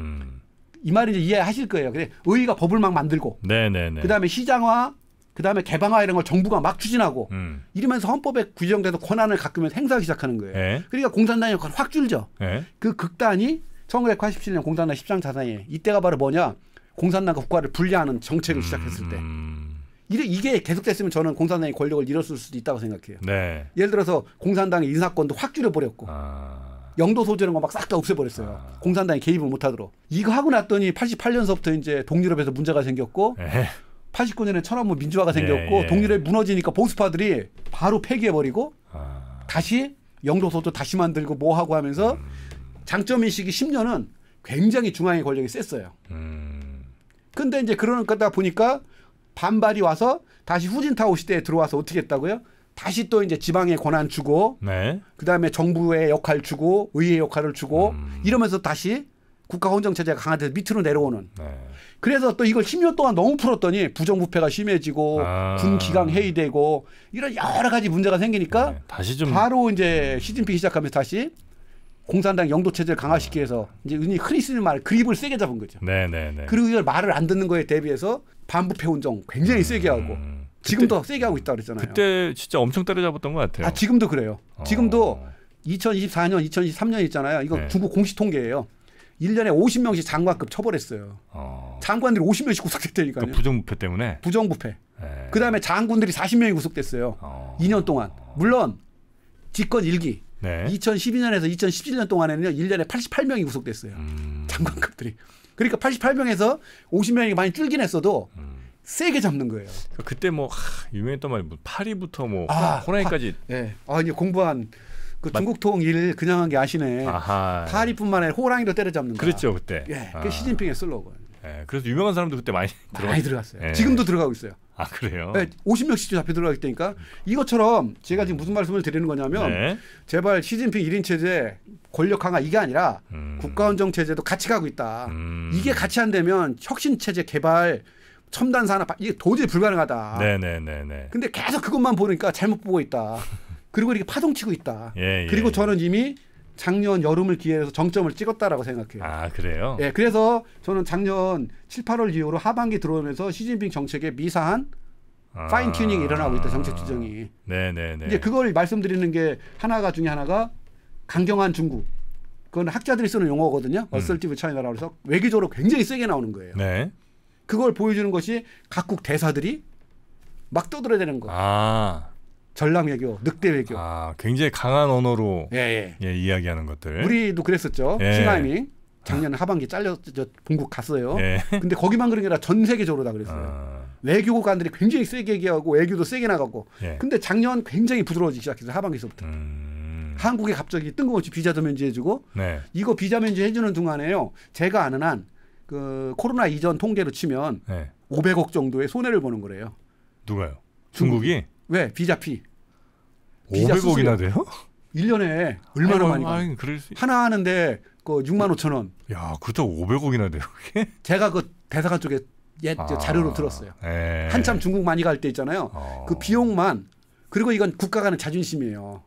이 말이 이제 이해하실 거예요. 근데 의회가 법을 막 만들고, 네네네. 그다음에 시장화, 그다음에 개방화 이런 걸 정부가 막 추진하고 이러면서 헌법에 규정된 권한을 가꾸면서 행사하기 시작하는 거예요. 네. 그러니까 공산당의 역할이 확 줄죠. 네. 그 극단이 1987년 공산당 10장 자산이 이때가 바로 뭐냐? 공산당과 국가를 분리하는 정책을 시작했을 때. 이게 계속됐으면 저는 공산당이 권력을 잃었을 수도 있다고 생각해요. 네. 예를 들어서 공산당의 인사권도 확 줄여버렸고 영도 소재는 거 막 싹 다 없애버렸어요. 공산당이 개입을 못하도록. 이거 하고 났더니 88년서부터 이제 동유럽에서 문제가 생겼고 89년에 천안문 민주화가 생겼고 동유럽이 무너지니까 보수파들이 바로 폐기해버리고 다시 영도 소재 다시 만들고 뭐 하고 하면서 장점인식이 10년은 굉장히 중앙의 권력이 셌어요. 근데 이제 그러는 거다 보니까 반발이 와서 다시 후진타오 시대에 들어와서 어떻게 했다고요? 다시 또 이제 지방의 권한 주고, 네. 그다음에 정부의 역할 주고, 의회의 역할을 주고, 이러면서 다시 국가 헌정 체제가 강화돼서 밑으로 내려오는. 네. 그래서 또 이걸 10년 동안 너무 풀었더니 부정부패가 심해지고, 군 기강 해이되고 이런 여러 가지 문제가 생기니까 다시 좀 바로 이제 시진핑 시작하면서 다시 공산당 영도 체제를 강화시키기 위해서 이제 흔히 쓰는 말 그립을 세게 잡은 거죠. 네네네. 그리고 이걸 말을 안 듣는 거에 대비해서 반부패 운동 굉장히 세게 하고 지금도 세게 하고 있다고 그랬잖아요. 그때 진짜 엄청 때려잡았던 것 같아요. 지금도 그래요. 지금도 2024년, 2023년 있잖아요. 이거 중국 공식 통계예요. 1년에 50명씩 장관급 처벌했어요. 장관들이 50명씩 구속됐다니까요. 그 부정부패 때문에? 부정부패. 그다음에 장군들이 40명이 구속됐어요. 2년 동안. 물론 집권 1기. 네. 2012년에서 2017년 동안에는요. 1년에 88명이 구속됐어요. 장관급들이. 그러니까 88명에서 50명이 많이 줄긴 했어도 세게 잡는 거예요. 그때 뭐 유명했던 말이 뭐 파리부터 뭐 호랑이까지. 네. 이제 공부한 그 중국통 일 그냥 한 게 아시네. 파리뿐만 아니라 호랑이도 때려잡는다. 그랬죠 그때. 예, 그게 시진핑의 슬로건. 네, 그래서 유명한 사람도 그때 많이 들어갔어요. 네. 지금도 들어가고 있어요. 그래요? 네, 50명씩 잡혀 들어가기 때니까 이것처럼 제가 지금 무슨 말씀을 드리는 거냐면 제발 시진핑 1인 체제 권력 강화 이게 아니라 국가원정 체제도 같이 가고 있다. 이게 같이 안 되면 혁신 체제 개발 첨단 산업 이게 도저히 불가능하다. 네네네네. 근데 계속 그것만 보니까 잘못 보고 있다. 그리고 이렇게 파동치고 있다. 그리고 저는 이미 작년 여름을 기해서 정점을 찍었다라고 생각해요. 그래요? 예, 그래서 저는 작년 7, 8월 이후로 하반기 들어오면서 시진핑 정책에 미사한 파인 튜닝이 일어나고 있다. 정책 조정이. 네네네. 이제 그걸 말씀드리는 게 중에 하나가 강경한 중국. 그건 학자들이 쓰는 용어거든요. 어설티브 차이나라고 해서 외교적으로 굉장히 세게 나오는 거예요. 네. 그걸 보여주는 것이 각국 대사들이 막 떠들어대는 거. 전략 외교, 늑대 외교. 굉장히 강한 언어로 이야기하는 것들. 우리도 그랬었죠. 싱하이밍 작년 하반기 잘려서 본국 갔어요. 근데 거기만 그런 게 아니라 전 세계적으로 다 그랬어요. 외교관들이 굉장히 세게 얘기하고 외교도 세게 나가고. 근데 작년 굉장히 부드러워지기 시작했어요. 하반기서부터. 한국에 갑자기 뜬금없이 비자도 면제해주고 이거 비자 면제해주는 동안에요. 제가 아는 한 그 코로나 이전 통계로 치면 500억 정도의 손해를 보는 거래요. 누가요? 중국이? 왜? 비자피. 500억이나 돼요? 1년에 얼마나 많이 가? 하나 하는데 그 6만 5천 원. 야, 그렇다고 500억이나 돼요? 그게? 제가 그 대사관 쪽에 자료로 들었어요. 한참 중국 많이 갈 때 있잖아요. 그 비용만. 그리고 이건 국가 간의 자존심이에요.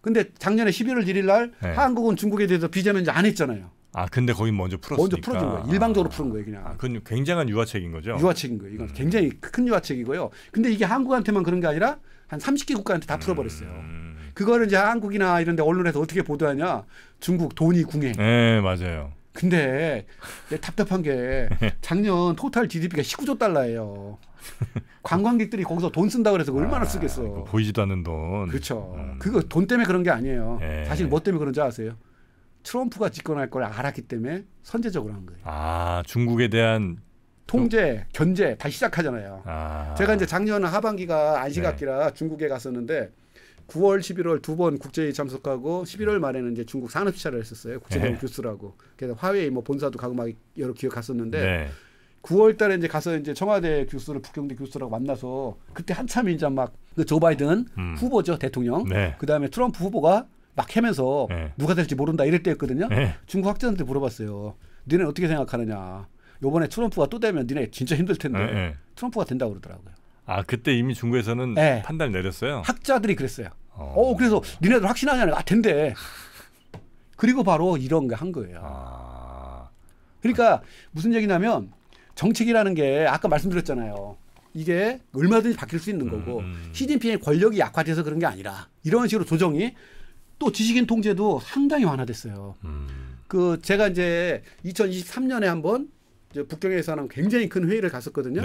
근데 작년에 11월 1일 날 한국은 중국에 대해서 비자 면제 안 했잖아요. 근데 거긴 먼저 풀었으니까. 먼저 풀어준 거예요. 일방적으로 푸는 거예요, 그냥. 그건 굉장한 유화책인 거죠? 유화책인 거예요. 이건 굉장히 큰 유화책이고요. 근데 이게 한국한테만 그런 게 아니라 한 30개 국가한테 다 풀어버렸어요. 그거를 이제 한국이나 이런 데 언론에서 어떻게 보도하냐. 중국 돈이 궁해. 네, 맞아요. 근데 답답한 게 작년 토탈 GDP가 19조 달러예요. 관광객들이 거기서 돈 쓴다 그래서 얼마나 쓰겠어. 보이지도 않는 돈. 그렇죠. 그거 돈 때문에 그런 게 아니에요. 사실 뭐 때문에 그런지 아세요? 트럼프가 집권할 걸 알았기 때문에 선제적으로 한 거예요. 중국에 대한 통제, 견제 다 시작하잖아요. 제가 이제 작년 하반기가 안식학기라 중국에 갔었는데 9월, 11월 두 번 국제회의 참석하고 11월 말에는 이제 중국 산업시찰을 했었어요. 국제대응 교수라고. 그래서 화웨이 뭐 본사도 가고 막 여러 기업 갔었는데 9월 달에 이제 가서 이제 청와대 교수를 북경대 교수라고 만나서 그때 한참 이제 막 그 조 바이든 후보죠, 대통령. 그다음에 트럼프 후보가 막 해면서 누가 될지 모른다 이럴 때였거든요. 중국 학자한테 물어봤어요. 니네 어떻게 생각하느냐. 요번에 트럼프가 또 되면 니네 진짜 힘들 텐데 트럼프가 된다고 그러더라고요. 그때 이미 중국에서는 판단을 내렸어요? 학자들이 그랬어요. 그래서 니네들 확신하냐. 된대. 그리고 바로 이런 거 한 거예요. 그러니까 무슨 얘기냐면 정책이라는 게 아까 말씀드렸잖아요. 이게 얼마든지 바뀔 수 있는 거고 시진핑의 권력이 약화돼서 그런 게 아니라 이런 식으로 조정이 또 지식인 통제도 상당히 완화됐어요. 그 제가 이제 2023년에 한번 북경에서는 굉장히 큰 회의를 갔었거든요.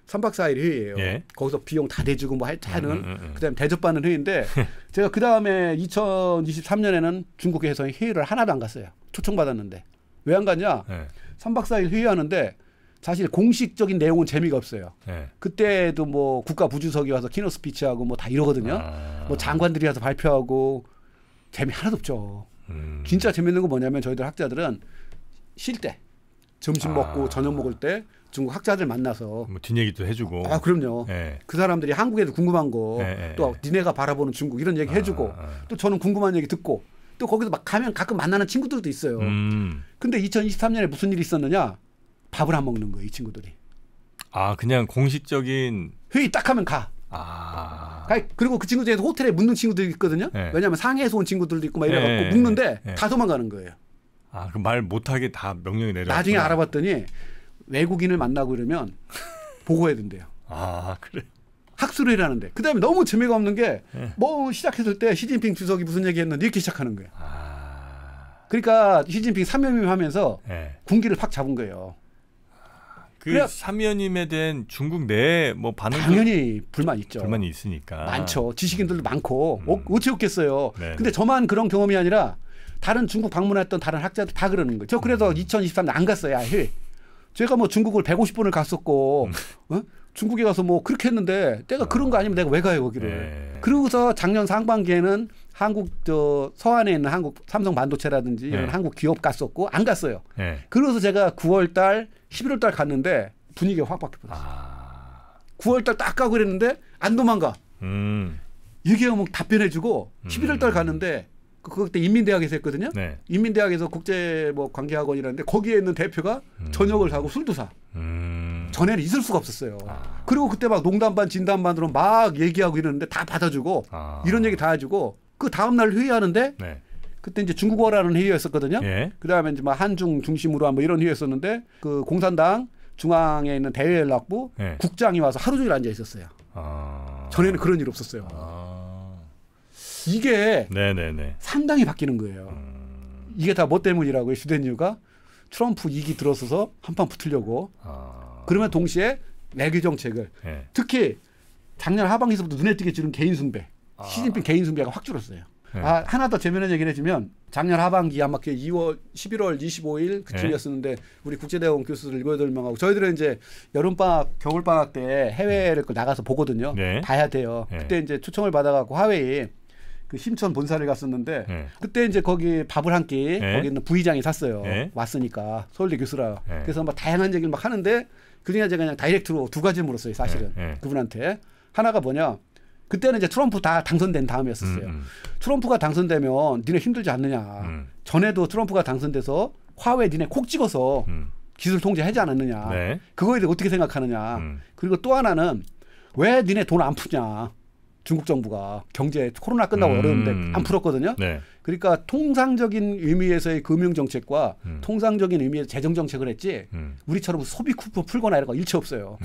3박 4일 회의예요. 거기서 비용 다 대주고 뭐 하는 그다음에 대접받는 회의인데 제가 그다음에 2023년에는 중국에서 회의를 하나도 안 갔어요. 초청받았는데. 왜 안 갔냐? 3박 4일 회의하는데 사실 공식적인 내용은 재미가 없어요. 그때도 뭐 국가 부주석이 와서 키노 스피치하고 뭐 다 이러거든요. 뭐 장관들이 와서 발표하고 재미 하나도 없죠. 진짜 재밌는 거 뭐냐면 저희들 학자들은 쉴 때 점심 먹고 저녁 먹을 때 중국 학자들 만나서 뭐 뒷얘기도 해주고. 그럼요. 그 사람들이 한국에도 궁금한 거 또 니네가 바라보는 중국 이런 얘기 해주고 또 저는 궁금한 얘기 듣고 또 거기서 막 가면 가끔 만나는 친구들도 있어요. 근데 2023년에 무슨 일이 있었느냐? 밥을 안 먹는 거예요, 이 친구들이. 그냥 공식적인 회의 딱 하면 가. 그리고 그 친구 중에서 호텔에 묵는 친구들이 있거든요. 왜냐하면 상해에서 온 친구들도 있고 막 이래갖고 묵는데 다 도망가는 거예요. 그럼 말 못하게 다 명령이 내려. 나중에 알아봤더니 외국인을 만나고 이러면 보고해야 된대요. 그래. 학술을 하는데. 그다음에 너무 재미가 없는 게 뭐 시작했을 때 시진핑 주석이 무슨 얘기했는데 이렇게 시작하는 거예요. 그러니까 시진핑 삼연임하면서 군기를 팍 잡은 거예요. 그 삼연임에 대한 중국 내 뭐 반응 당연히 불만 있죠. 불만이 있으니까 많죠. 지식인들도 많고 어찌 없겠어요. 근데 저만 그런 경험이 아니라 다른 중국 방문했던 다른 학자들 다 그러는 거예요. 저 그래서 2023년 안 갔어요. 제가 뭐 중국을 150번을 갔었고 중국에 가서 뭐 그렇게 했는데 내가 그런 거 아니면 내가 왜 가요 거기를. 그러고서 작년 상반기에는 한국 서안에 있는 한국 삼성 반도체라든지 이런 한국 기업 갔었고 안 갔어요. 그래서 제가 9월 달 11월 달 갔는데 분위기가 확 바뀌었어요. 9월 달 딱 가고 그랬는데 안 도망가. 얘기하면 답변해주고 11월 달 갔는데 그때 인민대학에서 했거든요. 인민대학에서 국제 뭐 관계학원이라는데 거기에 있는 대표가 저녁을 사고 술도 사. 전에는 있을 수가 없었어요. 그리고 그때 막 농담 반 진담 반으로 막 얘기하고 이러는데 다 받아주고 이런 얘기 다 해주고 그 다음 날 회의하는데 그때 이제 중국어라는 회의였었거든요. 그다음에 이제 막 한중 중심으로 한 뭐 이런 회의였었는데 그 공산당 중앙에 있는 대외연락부 국장이 와서 하루 종일 앉아 있었어요. 전에는 그런 일 없었어요. 이게 상당히 바뀌는 거예요. 이게 다 뭐 때문이라고요? 주된 이유가 트럼프 2기 들어서서 한판 붙으려고. 그러면 동시에 외교 정책을 특히 작년 하반기서부터 눈에 띄게 줄은 개인 숭배. 시진핑 개인 숭배가 확 줄었어요. 하나 더 재미있는 얘기를 해주면 작년 하반기 아마 11월 25일 그쯤이었었는데 우리 국제대학원 교수들 7-8명하고 저희들은 이제 여름방학 겨울방학 때 해외를 나가서 보거든요. 봐야 돼요. 그때 이제 초청을 받아갖고 하웨이 그 심천 본사를 갔었는데 그때 이제 거기 밥을 한 끼 거기 있는 부의장이 샀어요. 왔으니까 서울대 교수라. 그래서 막 다양한 얘기를 막 하는데 그중에 제가 그냥 다이렉트로 두 가지 물었어요. 사실은 그분한테. 하나가 뭐냐. 그때는 이제 트럼프 다 당선된 다음이었었어요. 트럼프가 당선되면 니네 힘들지 않느냐. 전에도 트럼프가 당선돼서 화웨이 니네 콕 찍어서 기술 통제하지 않았느냐. 그거에 대해 어떻게 생각하느냐. 그리고 또 하나는 왜 니네 돈 안 푸냐. 중국 정부가 경제 코로나 끝나고 어려운데 안 풀었거든요. 그러니까 통상적인 의미에서의 금융 정책과 통상적인 의미에서 재정 정책을 했지 우리처럼 소비 쿠폰 풀거나 이런 거 일체 없어요.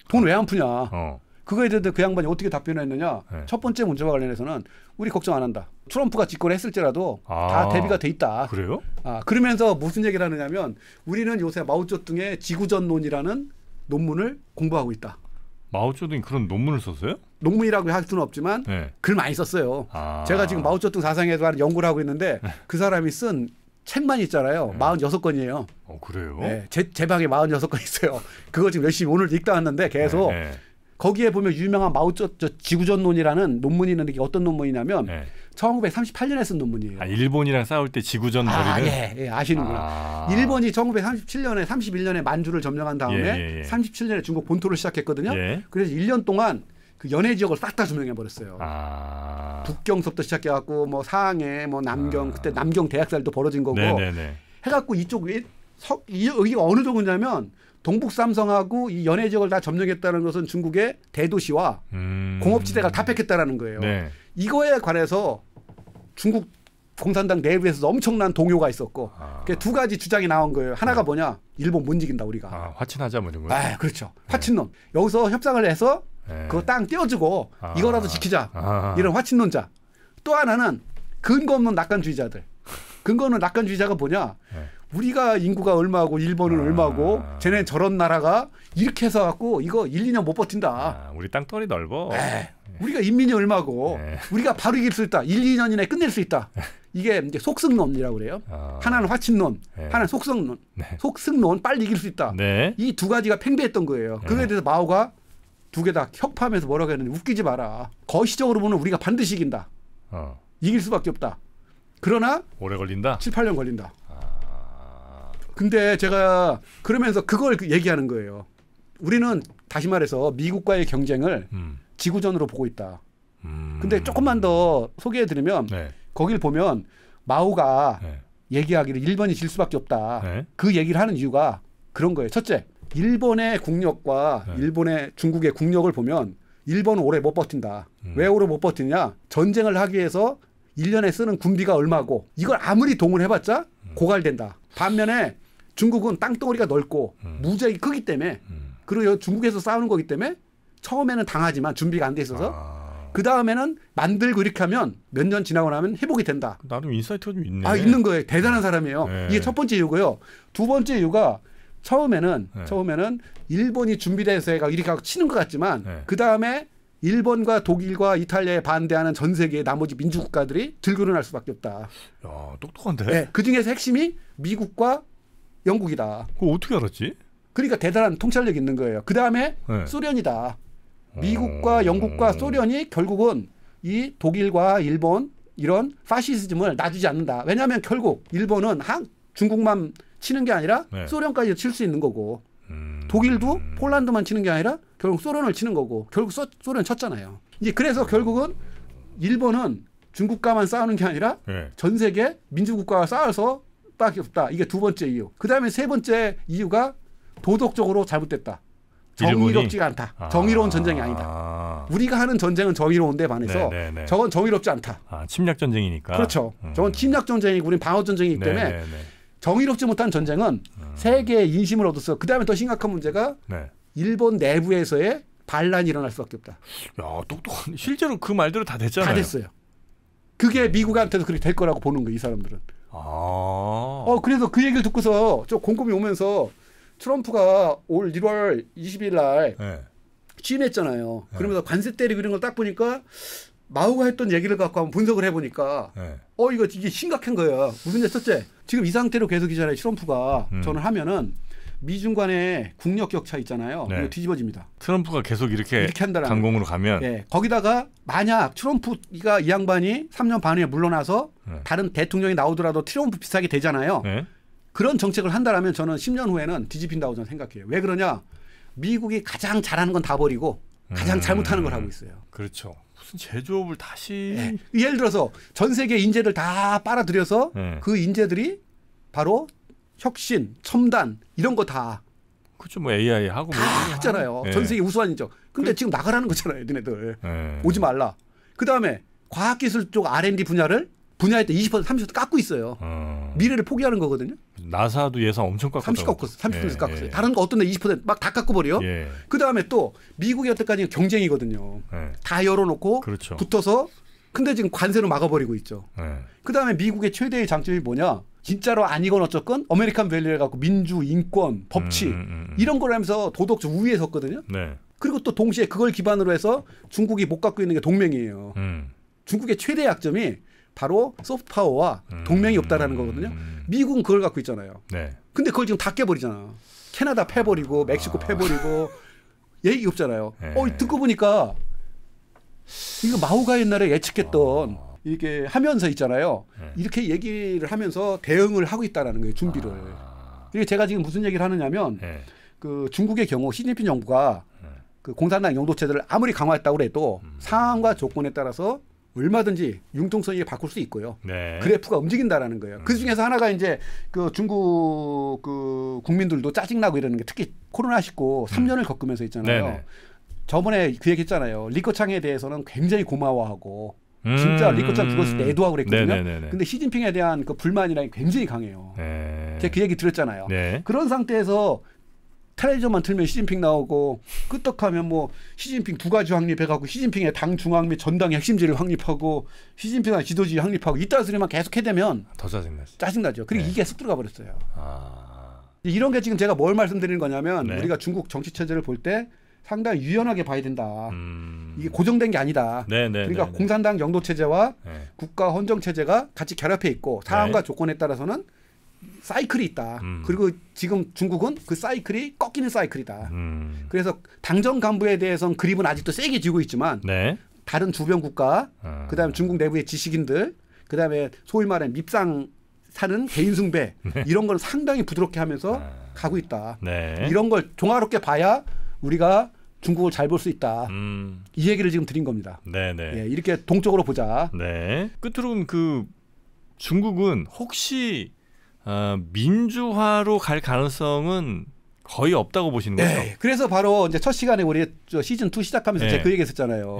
돈 왜 안 푸냐. 그거에 대해서 그 양반이 어떻게 답변했느냐. 네. 첫 번째 문제와 관련해서는 우리 걱정 안 한다. 트럼프가 집권했을지라도 다 대비가 돼 있다. 그래요? 그러면서 무슨 얘기를 하느냐면 우리는 요새 마오쩌둥의 지구전론이라는 논문을 공부하고 있다. 마오쩌둥이 그런 논문을 썼어요? 논문이라고 할 수는 없지만 네. 글 많이 썼어요. 제가 지금 마오쩌둥 사상에 대한 연구를 하고 있는데 그 사람이 쓴 책만 있잖아요. 46권이에요. 그래요? 네, 제 방에 46권 있어요. 그거 지금 열심히 오늘 읽다 왔는데 계속 거기에 보면 유명한 지구전론이라는 논문이 있는데 이게 어떤 논문이냐면 1938년에 쓴 논문이에요. 일본이랑 싸울 때 지구전 벌이는? 예, 아시는구나. 일본이 1937년에 31년에 만주를 점령한 다음에 37년에 중국 본토를 시작했거든요. 그래서 1년 동안 그 연해 지역을 싹 다 점령해 버렸어요. 북경서부터 시작해갖고 뭐 상해, 뭐 남경, 그때 남경 대학살도 벌어진 거고 해갖고 이쪽 여기가 어느 정도냐면 동북 삼성하고 이 연해 지역을 다 점령했다는 것은 중국의 대도시와 공업지대가 다 뺏겼다라는 거예요. 이거에 관해서 중국 공산당 내부에서 엄청난 동요가 있었고 두 가지 주장이 나온 거예요. 하나가 뭐냐? 일본 못 이긴다 우리가. 화친하자 뭐 이런 거. 그렇죠. 화친론. 여기서 협상을 해서 그거 땅 떼어주고 이거라도 지키자. 이런 화친론자. 또 하나는 근거 없는 낙관주의자들. 근거 없는 낙관주의자가 뭐냐? 우리가 인구가 얼마고 일본은 얼마고 쟤네는 저런 나라가 이렇게 해서 갖고 이거 1, 2년 못 버틴다. 우리 땅덩이 넓어. 우리가 인민이 얼마고 우리가 바로 이길 수 있다. 1, 2년 이내에 끝낼 수 있다. 이게 이제 속승론이라고 그래요. 하나는 화친론, 하나는 속승론. 속승론 빨리 이길 수 있다. 이 두 가지가 팽배했던 거예요. 그거에 대해서 마오가 두 개 다 혁파하면서 뭐라고 했는데 웃기지 마라. 거시적으로 보면 우리가 반드시 이긴다. 이길 수밖에 없다. 그러나 오래 걸린다. 7, 8년 걸린다. 근데 제가 그러면서 그걸 얘기하는 거예요. 우리는 다시 말해서 미국과의 경쟁을 지구전으로 보고 있다. 근데 조금만 더 소개해드리면 거길 보면 마오가 얘기하기를 일본이 질 수밖에 없다. 그 얘기를 하는 이유가 그런 거예요. 첫째, 일본의 국력과 중국의 국력을 보면 일본은 오래 못 버틴다. 왜 오래 못 버티냐? 전쟁을 하기 위해서 1년에 쓰는 군비가 얼마고 이걸 아무리 동원해봤자 고갈된다. 반면에 중국은 땅덩어리가 넓고 무지하게 크기 때문에 그리고 중국에서 싸우는 거기 때문에 처음에는 당하지만 준비가 안 돼 있어서 그 다음에는 만들고 이렇게 하면 몇 년 지나고 나면 회복이 된다. 나름 인사이트가 좀 있네. 있는 거예요. 대단한 사람이에요. 이게 첫 번째 이유고요. 두 번째 이유가 처음에는 일본이 준비돼서 이렇게 하고 치는 것 같지만 그 다음에 일본과 독일과 이탈리아에 반대하는 전 세계의 나머지 민주국가들이 들고 일어날 수밖에 없다. 야, 똑똑한데? 그 중에서 핵심이 미국과 영국이다. 그거 어떻게 알았지? 그러니까 대단한 통찰력이 있는 거예요. 그 다음에 소련이다. 미국과 영국과 소련이 결국은 이 독일과 일본 이런 파시즘을 놔주지 않는다. 왜냐하면 결국 일본은 중국만 치는 게 아니라 소련까지 칠 수 있는 거고 독일도 폴란드만 치는 게 아니라 결국 소련을 치는 거고 결국 소련 쳤잖아요. 이제 그래서 결국은 일본은 중국과만 싸우는 게 아니라 전 세계 민주국가와 싸워서 밖에 없다. 이게 두 번째 이유. 그 다음에 세 번째 이유가 도덕적으로 잘못됐다. 정의롭지가 않다. 정의로운 전쟁이 아니다. 우리가 하는 전쟁은 정의로운데 반해서 저건 정의롭지 않다. 침략 전쟁이니까. 그렇죠. 저건 침략 전쟁이고 우리는 방어 전쟁이기 때문에 정의롭지 못한 전쟁은 세계의 인심을 얻었어. 그 다음에 더 심각한 문제가 일본 내부에서의 반란이 일어날 수밖에 없다. 야, 똑똑한. 실제로 그 말대로 다 됐잖아요. 다 됐어요. 그게 미국한테도 그렇게 될 거라고 보는 거예요. 이 사람들은. 그래서 그 얘기를 듣고서 저 곰곰이 오면서 트럼프가 올 1월 20일 날 취임했잖아요. 그러면서 관세 때리고 이런 걸 딱 보니까 마오가 했던 얘기를 갖고 한번 분석을 해보니까 이게 심각한 거예요. 무슨 일 첫째, 지금 이 상태로 계속 이잖아요. 트럼프가 저는 하면은 미중 간의 국력 격차 있잖아요. 이거 뒤집어집니다. 트럼프가 계속 이렇게 강공으로 가면. 거기다가 만약 트럼프가 이 양반이 3년 반 후에 물러나서 다른 대통령이 나오더라도 트럼프 비슷하게 되잖아요. 그런 정책을 한다라면 저는 10년 후에는 뒤집힌다고 저는 생각해요. 왜 그러냐? 미국이 가장 잘하는 건 다 버리고 가장 잘못하는 걸 하고 있어요. 그렇죠. 무슨 제조업을 다시. 예를 들어서 전 세계 인재들 다 빨아들여서 그 인재들이 바로 혁신, 첨단 이런 거 다. 그렇죠. 뭐 AI 하고 다 했잖아요. 전 세계 우수한 인재. 근데 지금 나가라는 거잖아요. 니네들. 오지 말라. 그다음에 과학기술 쪽 R&D 분야를 분야에 때 20% 30% 깎고 있어요. 미래를 포기하는 거거든요. 나사도 예산 엄청 깎았어요. 30% 깎았어요. 다른 거 어떤 데 20% 막 다 깎아버려. 그다음에 또 미국이 여태까지 경쟁이거든요. 다 열어놓고 그렇죠. 붙어서 근데 지금 관세로 막아버리고 있죠. 그다음에 미국의 최대의 장점이 뭐냐. 진짜로 아니건 어쨌건 아메리칸 밸류 해갖고 민주, 인권, 법치 이런 걸 하면서 도덕적 우위에 섰거든요. 그리고 또 동시에 그걸 기반으로 해서 중국이 못 갖고 있는 게 동맹이에요. 중국의 최대 약점이 바로 소프트 파워와 동맹이 없다라는 거거든요. 미국은 그걸 갖고 있잖아요. 근데 그걸 지금 다 깨버리잖아. 캐나다 패버리고 멕시코 패버리고 얘기 없잖아요. 듣고 보니까 이거 마오가 옛날에 예측했던 이렇게 하면서 있잖아요. 이렇게 얘기를 하면서 대응을 하고 있다라는 거예요. 준비를. 그리고 제가 지금 무슨 얘기를 하느냐면 그 중국의 경우 시진핑 정부가 그 공산당 영도체제를 아무리 강화했다고 해도 상황과 조건에 따라서 얼마든지 융통성이 바꿀 수 있고요. 그래프가 움직인다라는 거예요. 그 중에서 하나가 이제 그 중국 그 국민들도 짜증나고 이러는 게 특히 코로나19 3년을 겪으면서 있잖아요. 저번에 그 얘기 했잖아요. 리커창에 대해서는 굉장히 고마워하고 진짜 리커창 죽었을 때 애도하고 그랬거든요. 근데 시진핑에 대한 그 불만이랑 굉장히 강해요. 제가 그 얘기 들었잖아요. 그런 상태에서 텔레비전만 틀면 시진핑 나오고 끄떡하면 뭐 시진핑 두 가지 확립해갖고 시진핑의 당 중앙 및 전당의 핵심지를 확립하고 시진핑의 지도지 확립하고 이딴 소리만 계속 해대면 더 짜증나죠. 짜증나죠. 그리고 이게 쑥 들어가 버렸어요. 이런 게 지금 제가 뭘 말씀드리는 거냐면 우리가 중국 정치 체제를 볼 때 상당히 유연하게 봐야 된다. 이게 고정된 게 아니다. 그러니까 공산당 영도 체제와 국가 헌정 체제가 같이 결합해 있고 상황과 조건에 따라서는 사이클이 있다. 그리고 지금 중국은 그 사이클이 꺾이는 사이클이다. 그래서 당정 간부에 대해서는 그립은 아직도 세게 쥐고 있지만 다른 주변 국가, 그다음에 중국 내부의 지식인들, 그다음에 소위 말하는 밉상 사는 개인 숭배 이런 걸 상당히 부드럽게 하면서 가고 있다. 이런 걸 종합롭게 봐야 우리가 중국을 잘 볼 수 있다. 이 얘기를 지금 드린 겁니다. 예, 이렇게 동쪽으로 보자. 끝으로 그 중국은 혹시 민주화로 갈 가능성은 거의 없다고 보시는 거죠? 그래서 바로 이제 첫 시간에 우리 시즌 2 시작하면서 제가 그 얘기했었잖아요.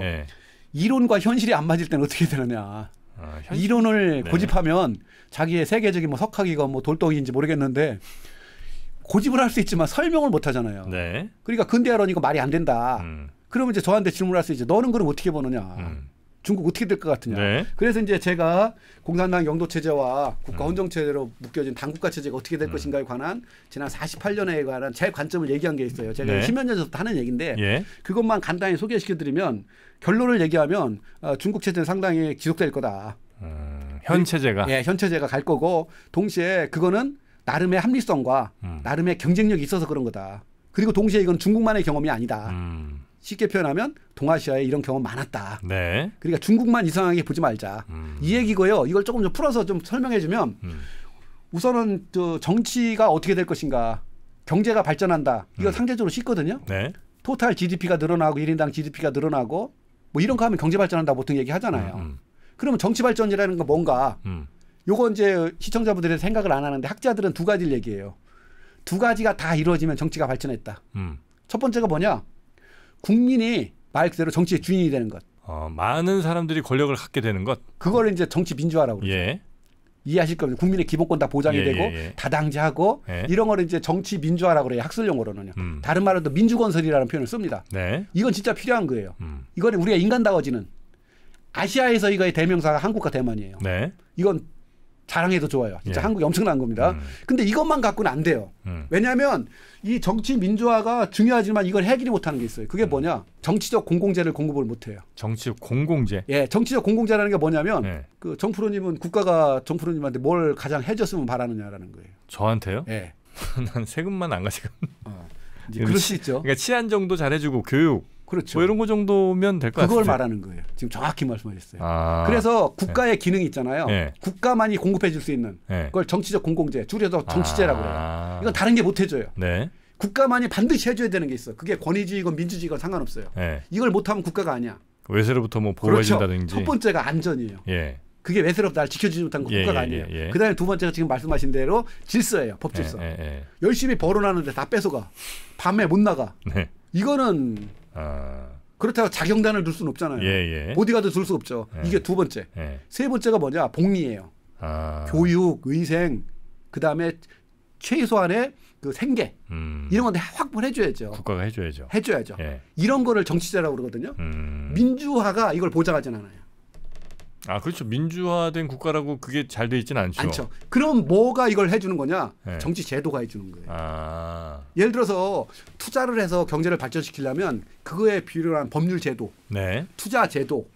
이론과 현실이 안 맞을 때는 어떻게 되느냐. 이론을 고집하면 자기의 세계적인 뭐 석학이건 뭐 돌덩이인지 모르겠는데 고집을 할 수 있지만 설명을 못 하잖아요. 그러니까 근대화론 이거 말이 안 된다. 그러면 이제 저한테 질문할 수 있죠. 너는 그럼 어떻게 보느냐. 중국 어떻게 될 것 같으냐. 그래서 이제 제가 공산당 영도 체제와 국가 헌정 체제로 묶여진 당국가 체제가 어떻게 될 것인가에 관한 지난 48년에 관한 제 관점을 얘기한 게 있어요. 제가 10년 전부터 하는 얘기인데 그것만 간단히 소개시켜드리면 결론을 얘기하면 중국 체제는 상당히 지속될 거다. 현 체제가? 현 체제가 갈 거고 동시에 그거는 나름의 합리성과 나름의 경쟁력이 있어서 그런 거다. 그리고 동시에 이건 중국만의 경험이 아니다. 쉽게 표현하면 동아시아에 이런 경험 많았다. 그러니까 중국만 이상하게 보지 말자. 이 얘기고요. 이걸 조금 좀 풀어서 좀 설명해 주면 우선은 저 정치가 어떻게 될 것인가. 경제가 발전한다. 이거 상대적으로 쉽거든요. 토탈 GDP가 늘어나고 1인당 GDP가 늘어나고 뭐 이런 거 하면 경제 발전한다 보통 얘기하잖아요. 그러면 정치 발전이라는 건 뭔가 요거 이제 시청자분들이 생각을 안 하는데 학자들은 두 가지를 얘기해요. 두 가지가 다 이루어지면 정치가 발전했다. 첫 번째가 뭐냐? 국민이 말 그대로 정치의 주인이 되는 것. 많은 사람들이 권력을 갖게 되는 것. 그걸 이제 정치 민주화라고 그러죠. 이해하실 겁니다. 국민의 기본권 다 보장이 되고 다당제하고 이런 거를 이제 정치 민주화라고 그래요. 학술 용어로는요. 다른 말로도 민주건설이라는 표현을 씁니다. 이건 진짜 필요한 거예요. 이거는 우리가 인간다워지는 아시아에서 이거의 대명사가 한국과 대만이에요. 이건 자랑해도 좋아요. 진짜 한국이 엄청난 겁니다. 근데 이것만 갖고는 안 돼요. 왜냐하면 이 정치 민주화가 중요하지만 이걸 해결이 못하는 게 있어요. 그게 뭐냐? 정치적 공공재를 공급을 못해요. 정치적 공공재? 정치적 공공재라는 게 뭐냐면 그 정프로님은 국가가 정프로님한테 뭘 가장 해줬으면 바라느냐라는 거예요. 저한테요? 난 세금만 안 가지고. 그럴 수 있죠. 그러니까 치안 정도 잘해주고 교육. 그렇죠. 뭐 이런 거 정도면 될 것 같아요. 그걸 말하는 거예요. 지금 정확히 말씀하셨어요. 그래서 국가의 기능이 있잖아요. 국가만이 공급해 줄 수 있는 그걸 정치적 공공재, 줄여서 정치재라고 해요. 이건 다른 게 못 해줘요. 국가만이 반드시 해줘야 되는 게 있어. 그게 권위주의건 민주주의건 상관없어요. 이걸 못하면 국가가 아니야. 외세로부터 뭐 보호해준다든지. 첫 번째가 안전이에요. 그게 외세로부터 날 지켜주지 못한 국가가 아니에요. 그다음에 두 번째가 지금 말씀하신 대로 질서예요. 법 질서. 열심히 벌어놨는데 다 뺏어가. 밤에 못 나가. 이거는 그렇다고 자경단을 둘 수는 없잖아요. 예. 보디가드 둘 수 없죠. 이게 두 번째. 세 번째가 뭐냐? 복리예요. 교육, 의생, 그다음에 최소한의 그 생계 이런 건데 확보를 해줘야죠. 국가가 해줘야죠. 이런 거를 정치제라고 그러거든요. 민주화가 이걸 보장하진 않아요. 그렇죠. 민주화된 국가라고 그게 잘 돼 있지는 않죠. 그럼 뭐가 이걸 해주는 거냐? 정치 제도가 해주는 거예요. 예를 들어서 투자를 해서 경제를 발전시키려면 그거에 필요한 법률 제도, 투자 제도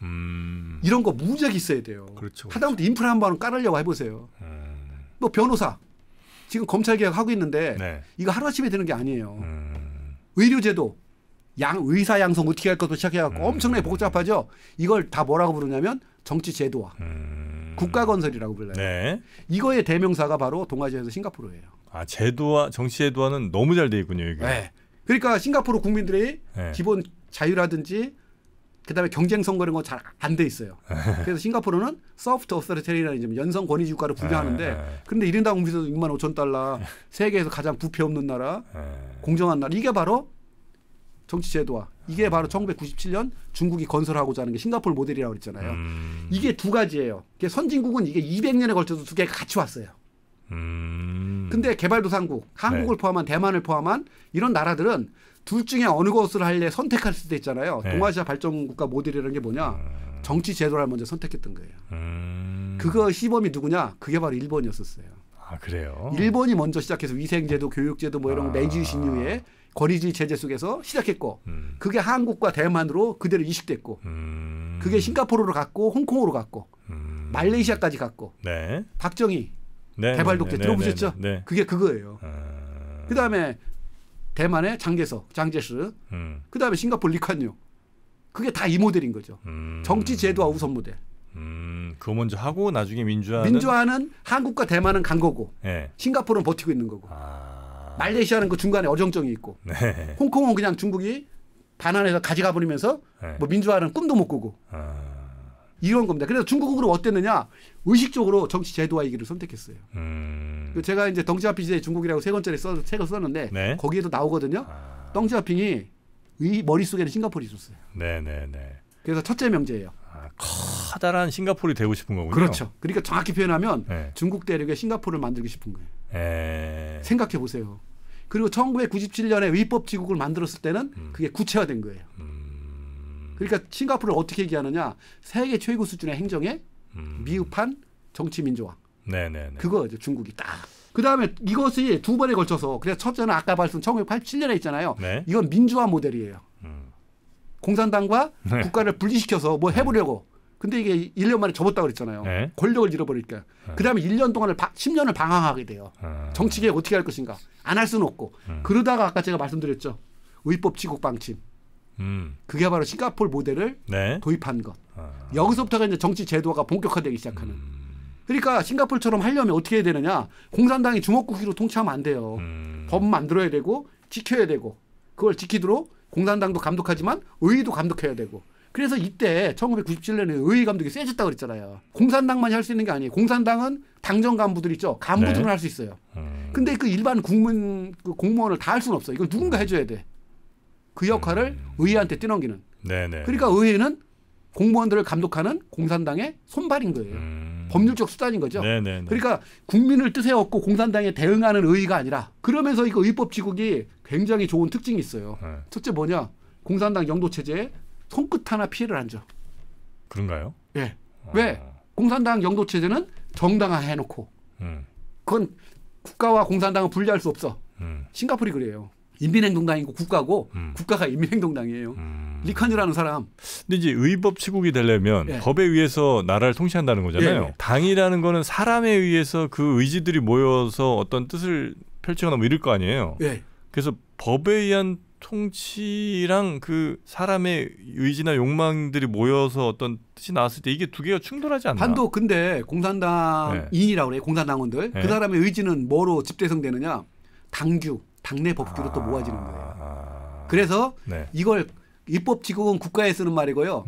이런 거 무지하게 있어야 돼요. 그렇죠. 하다못해 인프라 한번 깔으려고 해보세요. 뭐 변호사 지금 검찰 개혁 하고 있는데 이거 하루아침에 되는 게 아니에요. 의료 제도, 의사 양성 어떻게 할 것도 시작해갖고 엄청나게 복잡하죠. 이걸 다 뭐라고 부르냐면 정치 제도화, 국가 건설이라고 불러요. 이거의 대명사가 바로 동아시아에서 싱가포르예요. 제도화, 정치 제도화는 너무 잘 돼 있군요. 이게. 그러니까 싱가포르 국민들이 기본 자유라든지 그다음에 경쟁성 그런 거 잘 안 돼 있어요. 그래서 싱가포르는 소프트 어서리테리언이즘 연성 권위주의 국가를 부정하는데 그런데 1인당 국민소득 6만 5천 달러, 세계에서 가장 부패 없는 나라, 공정한 나라. 이게 바로 정치 제도화. 이게 바로 1997년 중국이 건설하고자 하는 게 싱가포르 모델이라고 그랬잖아요. 이게 두 가지예요. 선진국은 이게 200년에 걸쳐서 두 개가 같이 왔어요. 근데 개발도상국, 한국을 포함한 대만을 포함한 이런 나라들은 둘 중에 어느 것을 할래 선택할 수도 있잖아요. 동아시아 발전국가 모델이라는 게 뭐냐. 정치 제도를 먼저 선택했던 거예요. 그거 시범이 누구냐. 그게 바로 일본이었었어요. 그래요? 일본이 먼저 시작해서 위생제도, 교육제도 뭐 이런 메이지 신유의 권위주의 체제 속에서 시작했고 그게 한국과 대만으로 그대로 이식됐고 그게 싱가포르로 갔고 홍콩으로 갔고 말레이시아까지 갔고 박정희 개발독재 들어보셨죠? 그게 그거예요. 그다음에 대만의 장제석, 장제스 그다음에 싱가포르 리칸유 그게 다 이 모델인 거죠. 정치 제도와 우선 모델. 그거 먼저 하고 나중에 민주화는 한국과 대만은 간 거고 싱가포르는 버티고 있는 거고 말레이시아는 그 중간에 어정쩡이 있고 홍콩은 그냥 중국이 반환해서 가져가 버리면서 뭐 민주화는 꿈도 못 꾸고 이런 겁니다. 그래서 중국은 그럼 어땠느냐? 의식적으로 정치 제도화 얘기를 선택했어요. 제가 이제 덩치아핑 시대의 중국이라고 세 권짜리 책을 썼는데 거기에도 나오거든요. 덩치아핑이 머릿속에는 싱가포르이 있었어요. 그래서 첫째 명제예요. 커다란 싱가포르이 되고 싶은 거군요. 그렇죠. 그러니까 정확히 표현하면 중국 대륙에 싱가포르를 만들고 싶은 거예요. 생각해 보세요. 그리고 1997년에 위법지국을 만들었을 때는 그게 구체화된 거예요. 그러니까 싱가포르를 어떻게 얘기하느냐. 세계 최고 수준의 행정에 미흡한 정치 민주화. 그거죠. 중국이 딱. 그다음에 이것이 두 번에 걸쳐서 그래서 첫째는 아까 말씀 1987년에 있잖아요. 이건 민주화 모델이에요. 공산당과 국가를 분리시켜서 뭐 해보려고. 근데 이게 1년 만에 접었다고 그랬잖아요. 권력을 잃어버리니까. 그다음에 1년 동안을 10년을 방황하게 돼요. 정치개혁 어떻게 할 것인가. 안 할 수는 없고. 그러다가 아까 제가 말씀드렸죠. 의법치국 방침. 그게 바로 싱가포르 모델을 도입한 것. 여기서부터가 이제 정치 제도가 본격화되기 시작하는. 그러니까 싱가포르처럼 하려면 어떻게 해야 되느냐. 공산당이 주먹구기로 통치하면 안 돼요. 법 만들어야 되고 지켜야 되고 그걸 지키도록 공산당도 감독하지만 의회도 감독해야 되고. 그래서 이때 1997년에 의회 감독이 세졌다고 그랬잖아요. 공산당만이 할 수 있는 게 아니에요. 공산당은 당정 간부들 있죠. 간부들은 할 수 있어요. 근데 그 일반 국민 그 공무원을 다 할 수는 없어요. 이건 누군가 해줘야 돼. 그 역할을 의회한테 뛰넘기는. 그러니까 의회는 공무원들을 감독하는 공산당의 손발인 거예요. 법률적 수단인 거죠. 그러니까 국민을 뜻에 얻고 공산당에 대응하는 의회가 아니라 그러면서 이거 의법지국이 굉장히 좋은 특징이 있어요. 첫째 뭐냐. 공산당 영도체제에 손끝 하나 피해를 안 줘. 그런가요? 왜? 공산당 영도체제는 정당화해놓고 그건 국가와 공산당은 분리할 수 없어. 싱가포르이 그래요. 인민행동당이고 국가고 국가가 인민행동당이에요. 리칸유라는 사람. 근데 이제 의법치국이 되려면 법에 의해서 나라를 통치한다는 거잖아요. 당이라는 거는 사람에 의해서 그 의지들이 모여서 어떤 뜻을 펼치거나 뭐 이럴 거 아니에요. 그래서 법에 의한 통치랑 그 사람의 의지나 욕망들이 모여서 어떤 뜻이 나왔을 때 이게 두 개가 충돌하지 않나? 반도 근데 공산당인이라고 그래요. 공산당원들. 그 사람의 의지는 뭐로 집대성되느냐. 당규. 당내 법규로 또 모아지는 거예요. 그래서 이걸 입법지국은 국가에 쓰는 말이고요.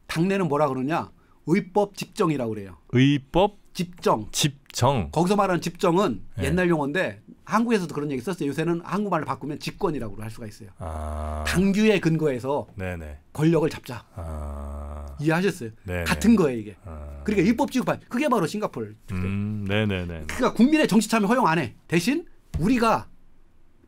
당내는 뭐라 그러냐. 의법 집정이라고 그래요. 의법 집정. 집정. 거기서 말하는 집정은 옛날 용어인데 한국에서도 그런 얘기 썼어요. 요새는 한국말로 바꾸면 집권이라고 할 수가 있어요. 당규에 근거해서 네네. 권력을 잡자. 이해하셨어요? 네네. 같은 거예요 이게. 그러니까 입법 취급한 그게 바로 싱가포르. 네네네. 그러니까 국민의 정치 참여 허용 안 해. 대신 우리가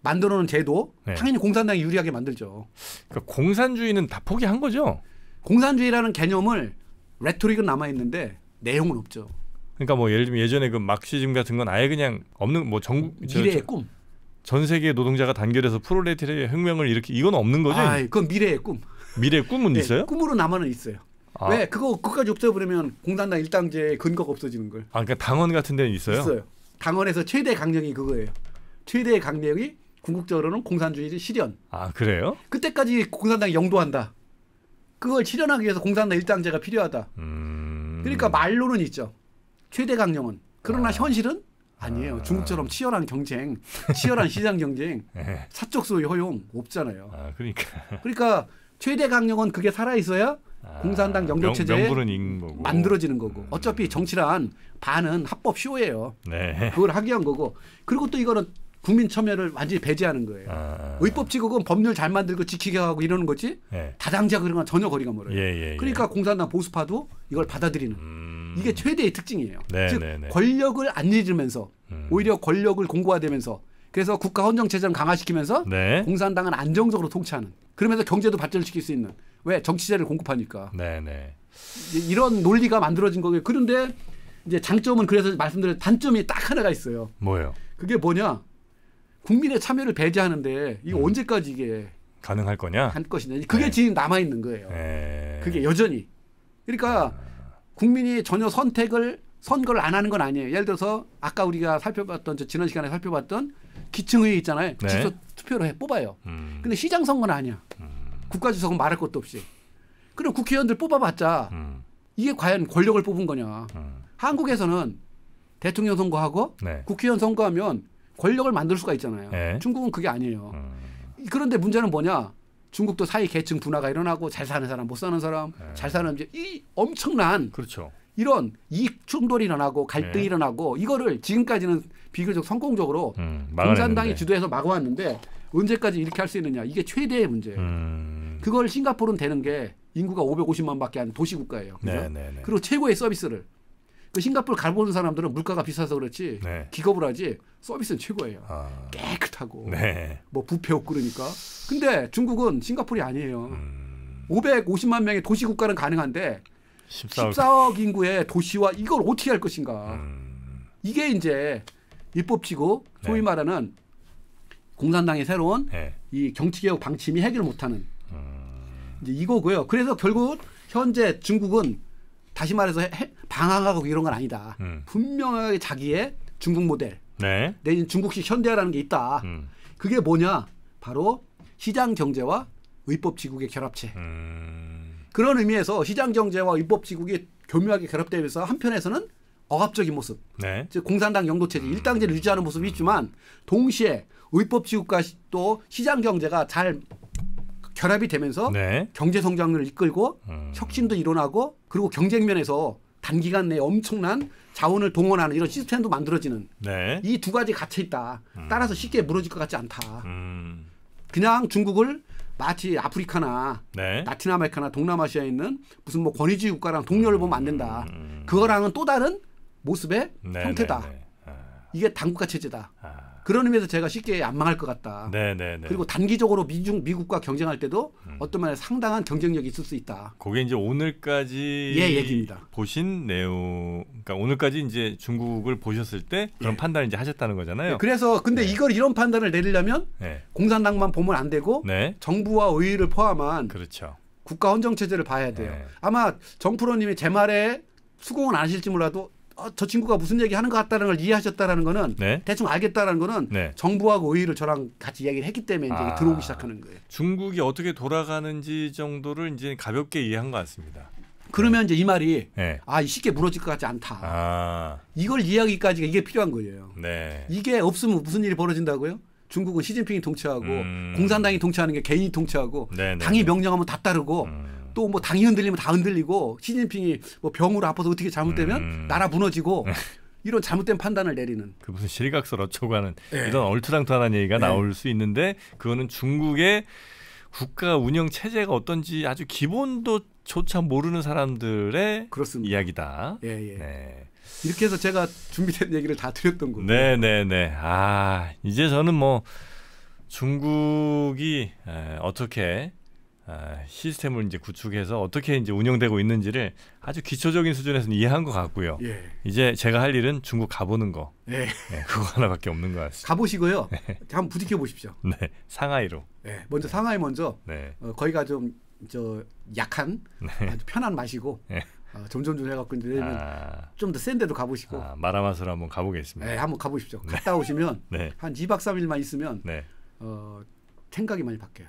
만들어놓은 제도 네. 당연히 공산당이 유리하게 만들죠. 그러니까 공산주의는 다 포기한 거죠? 공산주의라는 개념을 레토릭은 남아있는데 내용은 없죠. 그러니까 뭐 예를 들면 예전에 그 막시즘 같은 건 아예 그냥 없는 뭐 전국 미래의 꿈. 전 세계 노동자가 단결해서 프롤레타리아 혁명을 이렇게 이건 없는 거죠? 그건 미래의 꿈. 미래의 꿈은 네, 있어요? 꿈으로 남아는 있어요. 왜 그거까지 없애버리면 공산당 일당제의 근거가 없어지는 걸. 그러니까 당원 같은 데는 있어요? 있어요. 당원에서 최대 강령이 그거예요. 최대 강령이 궁극적으로는 공산주의 실현. 그래요? 그때까지 공산당이 영도한다. 그걸 실현하기 위해서 공산당 일당제가 필요하다. 그러니까 말로는 있죠. 최대 강령은. 그러나 현실은 아니에요. 중국처럼 치열한 경쟁, 치열한 시장 경쟁, 사적 소유 허용 없잖아요. 그러니까 최대 강령은 그게 살아있어야 공산당 영도체제에 만들어지는 거고. 어차피 정치란 반은 합법 쇼예요. 네. 그걸 하기 위한 거고. 그리고 또 이거는 국민 참여를 완전히 배제하는 거예요. 의법 취급은 법률 잘 만들고 지키게 하고 이러는 거지. 다당제가 그런 건 전혀 거리가 멀어요. 그러니까 공산당 보수파도 이걸 받아들이는. 이게 최대의 특징이에요. 즉 권력을 안 잃으면서 오히려 권력을 공고화되면서 그래서 국가 헌정체제를 강화시키면서 공산당은 안정적으로 통치하는. 그러면서 경제도 발전시킬 수 있는. 왜? 정치제를 공급하니까. 이런 논리가 만들어진 거예요. 그런데 이제 장점은 그래서 말씀드린 단점이 딱 하나가 있어요. 뭐예요? 그게 뭐냐? 국민의 참여를 배제하는데 이거 언제까지 이게 가능할 거냐? 할 것이냐? 그게 지금 남아 있는 거예요. 그게 여전히. 그러니까 국민이 전혀 선거를 안 하는 건 아니에요. 예를 들어서 아까 우리가 살펴봤던 지난 시간에 살펴봤던 기층의회 있잖아요. 직접 투표로 뽑아요. 근데 시장 선거는 아니야. 국가주석은 말할 것도 없이. 그럼 국회의원들 뽑아봤자 이게 과연 권력을 뽑은 거냐? 한국에서는 대통령 선거하고 국회의원 선거하면 권력을 만들 수가 있잖아요. 중국은 그게 아니에요. 그런데 문제는 뭐냐? 중국도 사회 계층 분화가 일어나고 잘 사는 사람, 못 사는 사람, 잘 사는 이제 이 엄청난 이런 이익 충돌이 일어나고 갈등이 일어나고 이거를 지금까지는 비교적 성공적으로 공산당이 주도해서 막아왔는데 언제까지 이렇게 할 수 있느냐? 이게 최대의 문제예요. 그걸 싱가포르는 되는 게 인구가 550만밖에 안 도시국가예요. 그리고 최고의 서비스를. 그 싱가포르 가보는 사람들은 물가가 비싸서 그렇지 기겁을 하지 서비스는 최고예요. 깨끗하고 뭐 뷔페 없고 그러니까. 근데 중국은 싱가포르이 아니에요. 550만 명의 도시국가는 가능한데 14억 인구의 도시와 이걸 어떻게 할 것인가. 이게 이제 입법치고 소위 말하는 공산당의 새로운 이 정치개혁 방침이 해결을 못하는 이제 이거고요. 그래서 결국 현재 중국은 다시 말해서 방황하고 이런 건 아니다. 분명하게 자기의 중국 모델 내지는 중국식 현대화라는 게 있다. 그게 뭐냐? 바로 시장 경제와 의법 지국의 결합체. 그런 의미에서 시장 경제와 의법 지국이 교묘하게 결합되면서 한편에서는 억압적인 모습. 즉 공산당 영도체제 일당제를 유지하는 모습이 있지만 동시에 의법 지국과 또 시장 경제가 잘 결합이 되면서 경제 성장을 이끌고 혁신도 일어나고 그리고 경쟁면에서 단기간 내에 엄청난 자원을 동원하는 이런 시스템도 만들어지는 이 두 가지 갇혀 있다. 따라서 쉽게 무너질 것 같지 않다. 그냥 중국을 마치 아프리카나 라틴 아메리카나 동남아시아에 있는 무슨 뭐 권위주의 국가랑 동료를 보면 안 된다. 그거랑은 또 다른 모습의 형태다. 이게 당국가 체제다. 그런 의미에서 제가 쉽게 안 망할 것 같다. 그리고 단기적으로 미국과 경쟁할 때도 어떤 면에 상당한 경쟁력이 있을 수 있다. 그게 이제 오늘까지 얘기입니다. 보신 내용, 그러니까 오늘까지 이제 중국을 보셨을 때 그런 판단을 이제 하셨다는 거잖아요. 그래서 근데 이걸 이런 판단을 내리려면 공산당만 보면 안 되고 정부와 의회를 포함한 국가 헌정 체제를 봐야 돼요. 아마 정프로님이 제 말에 수긍은 안 하실지 몰라도 저 친구가 무슨 얘기 하는 것 같다는 걸 이해하셨다라는 거는 대충 알겠다라는 거는 정부하고 의회를 저랑 같이 이야기를 했기 때문에 이제 들어오기 시작하는 거예요. 중국이 어떻게 돌아가는지 정도를 이제 가볍게 이해한 것 같습니다. 그러면 이제 이 말이 쉽게 무너질 것 같지 않다. 이걸 이해하기까지 이게 필요한 거예요. 이게 없으면 무슨 일이 벌어진다고요? 중국은 시진핑이 통치하고 공산당이 통치하는 게 개인이 통치하고 당이 명령하면 다 따르고 또 뭐 당이 흔들리면 다 흔들리고 시진핑이 뭐 병으로 아파서 어떻게 잘못되면 나라 무너지고 이런 잘못된 판단을 내리는. 그 무슨 실각설 어쩌고 하는 이런 얼토당토하는 얘기가 나올 수 있는데 그거는 중국의 국가 운영 체제가 어떤지 아주 기본도 조차 모르는 사람들의 그렇습니다. 이야기다. 네. 이렇게 해서 제가 준비된 얘기를 다 드렸던 거고. 네네네. 이제 저는 뭐 중국이 어떻게 시스템을 이제 구축해서 어떻게 이제 운영되고 있는지를 아주 기초적인 수준에서는 이해한 것 같고요. 이제 제가 할 일은 중국 가보는 거. 그거 하나밖에 없는 것 같습니다. 가보시고요. 한번 부딪혀 보십시오. 네, 상하이로. 먼저 상하이 먼저. 거기가 좀 약한 아주 편한 맛이고. 점점 해갖고 이제 좀 더 센 데도 가보시고. 마라마스로 한번 가보겠습니다. 한번 가보십시오. 갔다 오시면 한 2박 3일만 있으면 생각이 많이 바뀌어요.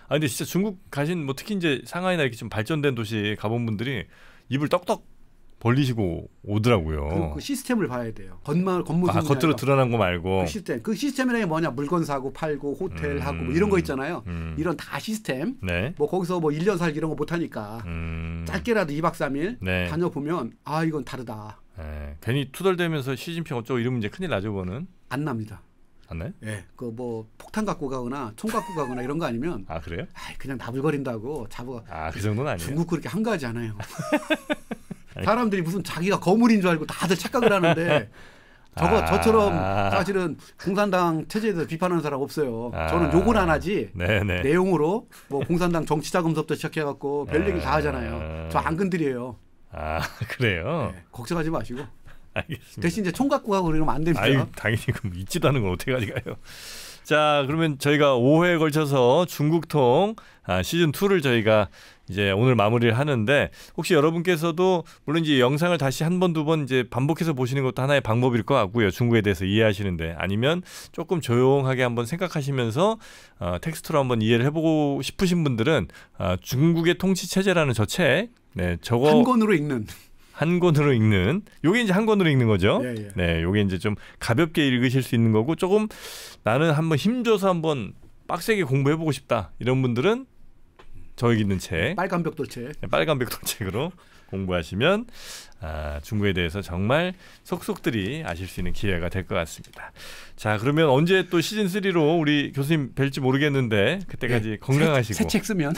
근데 진짜 중국 가신 뭐 특히 이제 상하이나 이렇게 좀 발전된 도시 가본 분들이 입을 떡떡 벌리시고 오더라고요. 그 시스템을 봐야 돼요. 겉모습 겉으로 드러난 거 말고 그 시스템이라는 게 뭐냐? 물건 사고 팔고 호텔 하고 뭐 이런 거 있잖아요. 이런 다 시스템. 뭐 거기서 뭐 1년 살기 이런 거 못 하니까 짧게라도 2박 3일 다녀보면 이건 다르다. 괜히 투덜대면서 시진핑 어쩌고 이러면 이제 큰일 나죠, 그거는. 안 납니다. 안 나요? 그 뭐 폭탄 갖고 가거나 총 갖고 가거나 이런 거 아니면 그래요? 그냥 나불거린다고 잡아. 그 정도는 아니에요. 중국 그렇게 한가하지 않아요. 사람들이 무슨 자기가 거물인 줄 알고 다들 착각을 하는데 저처럼 사실은 공산당 체제에 대해서 비판하는 사람 없어요. 저는 욕은 안 하지. 내용으로 뭐 공산당 정치자금서부터 시작해갖고 별 얘기 다 하잖아요. 저 안 건드려요. 그래요? 걱정하지 마시고. 알겠습니다. 대신 이제 총 갖고 가고 그러면 안 됩니다. 당연히 그럼 있지도 않은 걸 어떻게 가져가요. 자, 그러면 저희가 5회에 걸쳐서 중국통 시즌 2를 저희가 이제 오늘 마무리를 하는데 혹시 여러분께서도 물론 이제 영상을 다시 한 번, 두 번 이제 반복해서 보시는 것도 하나의 방법일 것 같고요. 중국에 대해서 이해하시는데 아니면 조금 조용하게 한번 생각하시면서 텍스트로 한번 이해를 해보고 싶으신 분들은 중국의 통치 체제라는 저 책, 저거 한 권으로 읽는. 요게 이제 한 권으로 읽는 거죠. 요게 이제 좀 가볍게 읽으실 수 있는 거고 조금 나는 한번 힘줘서 한번 빡세게 공부해보고 싶다 이런 분들은 저기 있는 책 빨간 벽돌책 빨간벽돌책으로 공부하시면 중국에 대해서 정말 속속들이 아실 수 있는 기회가 될 것 같습니다. 자, 그러면 언제 또 시즌 3로 우리 교수님 뵐지 모르겠는데 그때까지 건강하시고 새 책 쓰면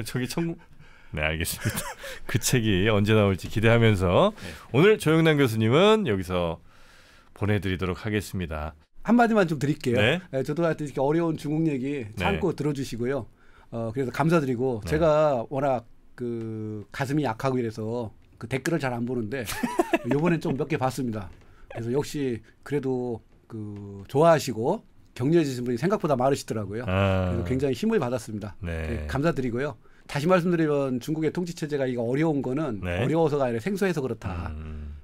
저기 네, 알겠습니다. 그 책이 언제 나올지 기대하면서 오늘 조영남 교수님은 여기서 보내드리도록 하겠습니다. 한마디만 좀 드릴게요. 저도 하여튼 이렇게 어려운 중국 얘기 참고 들어주시고요. 그래서 감사드리고 제가 워낙 그 가슴이 약하고 이래서 그 댓글을 잘 안 보는데 이번엔 좀 몇 개 봤습니다. 그래서 역시 그래도 그 좋아하시고 격려해 주신 분이 생각보다 많으시더라고요. 그래서 굉장히 힘을 받았습니다. 감사드리고요. 다시 말씀드리면 중국의 통치 체제가 이거 어려운 거는 어려워서가 아니라 생소해서 그렇다.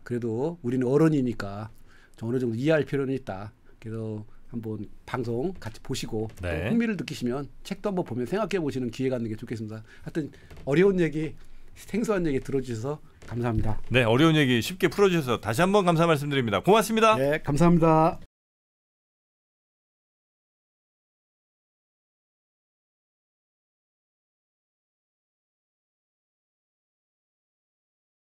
그래도 우리는 어른이니까 좀 어느 정도 이해할 필요는 있다. 그래서 한번 방송 같이 보시고 또 흥미를 느끼시면 책도 한번 보면 생각해 보시는 기회 갖는 게 좋겠습니다. 하여튼 어려운 얘기, 생소한 얘기 들어주셔서 감사합니다. 어려운 얘기 쉽게 풀어주셔서 다시 한번 감사 말씀드립니다. 고맙습니다. 감사합니다.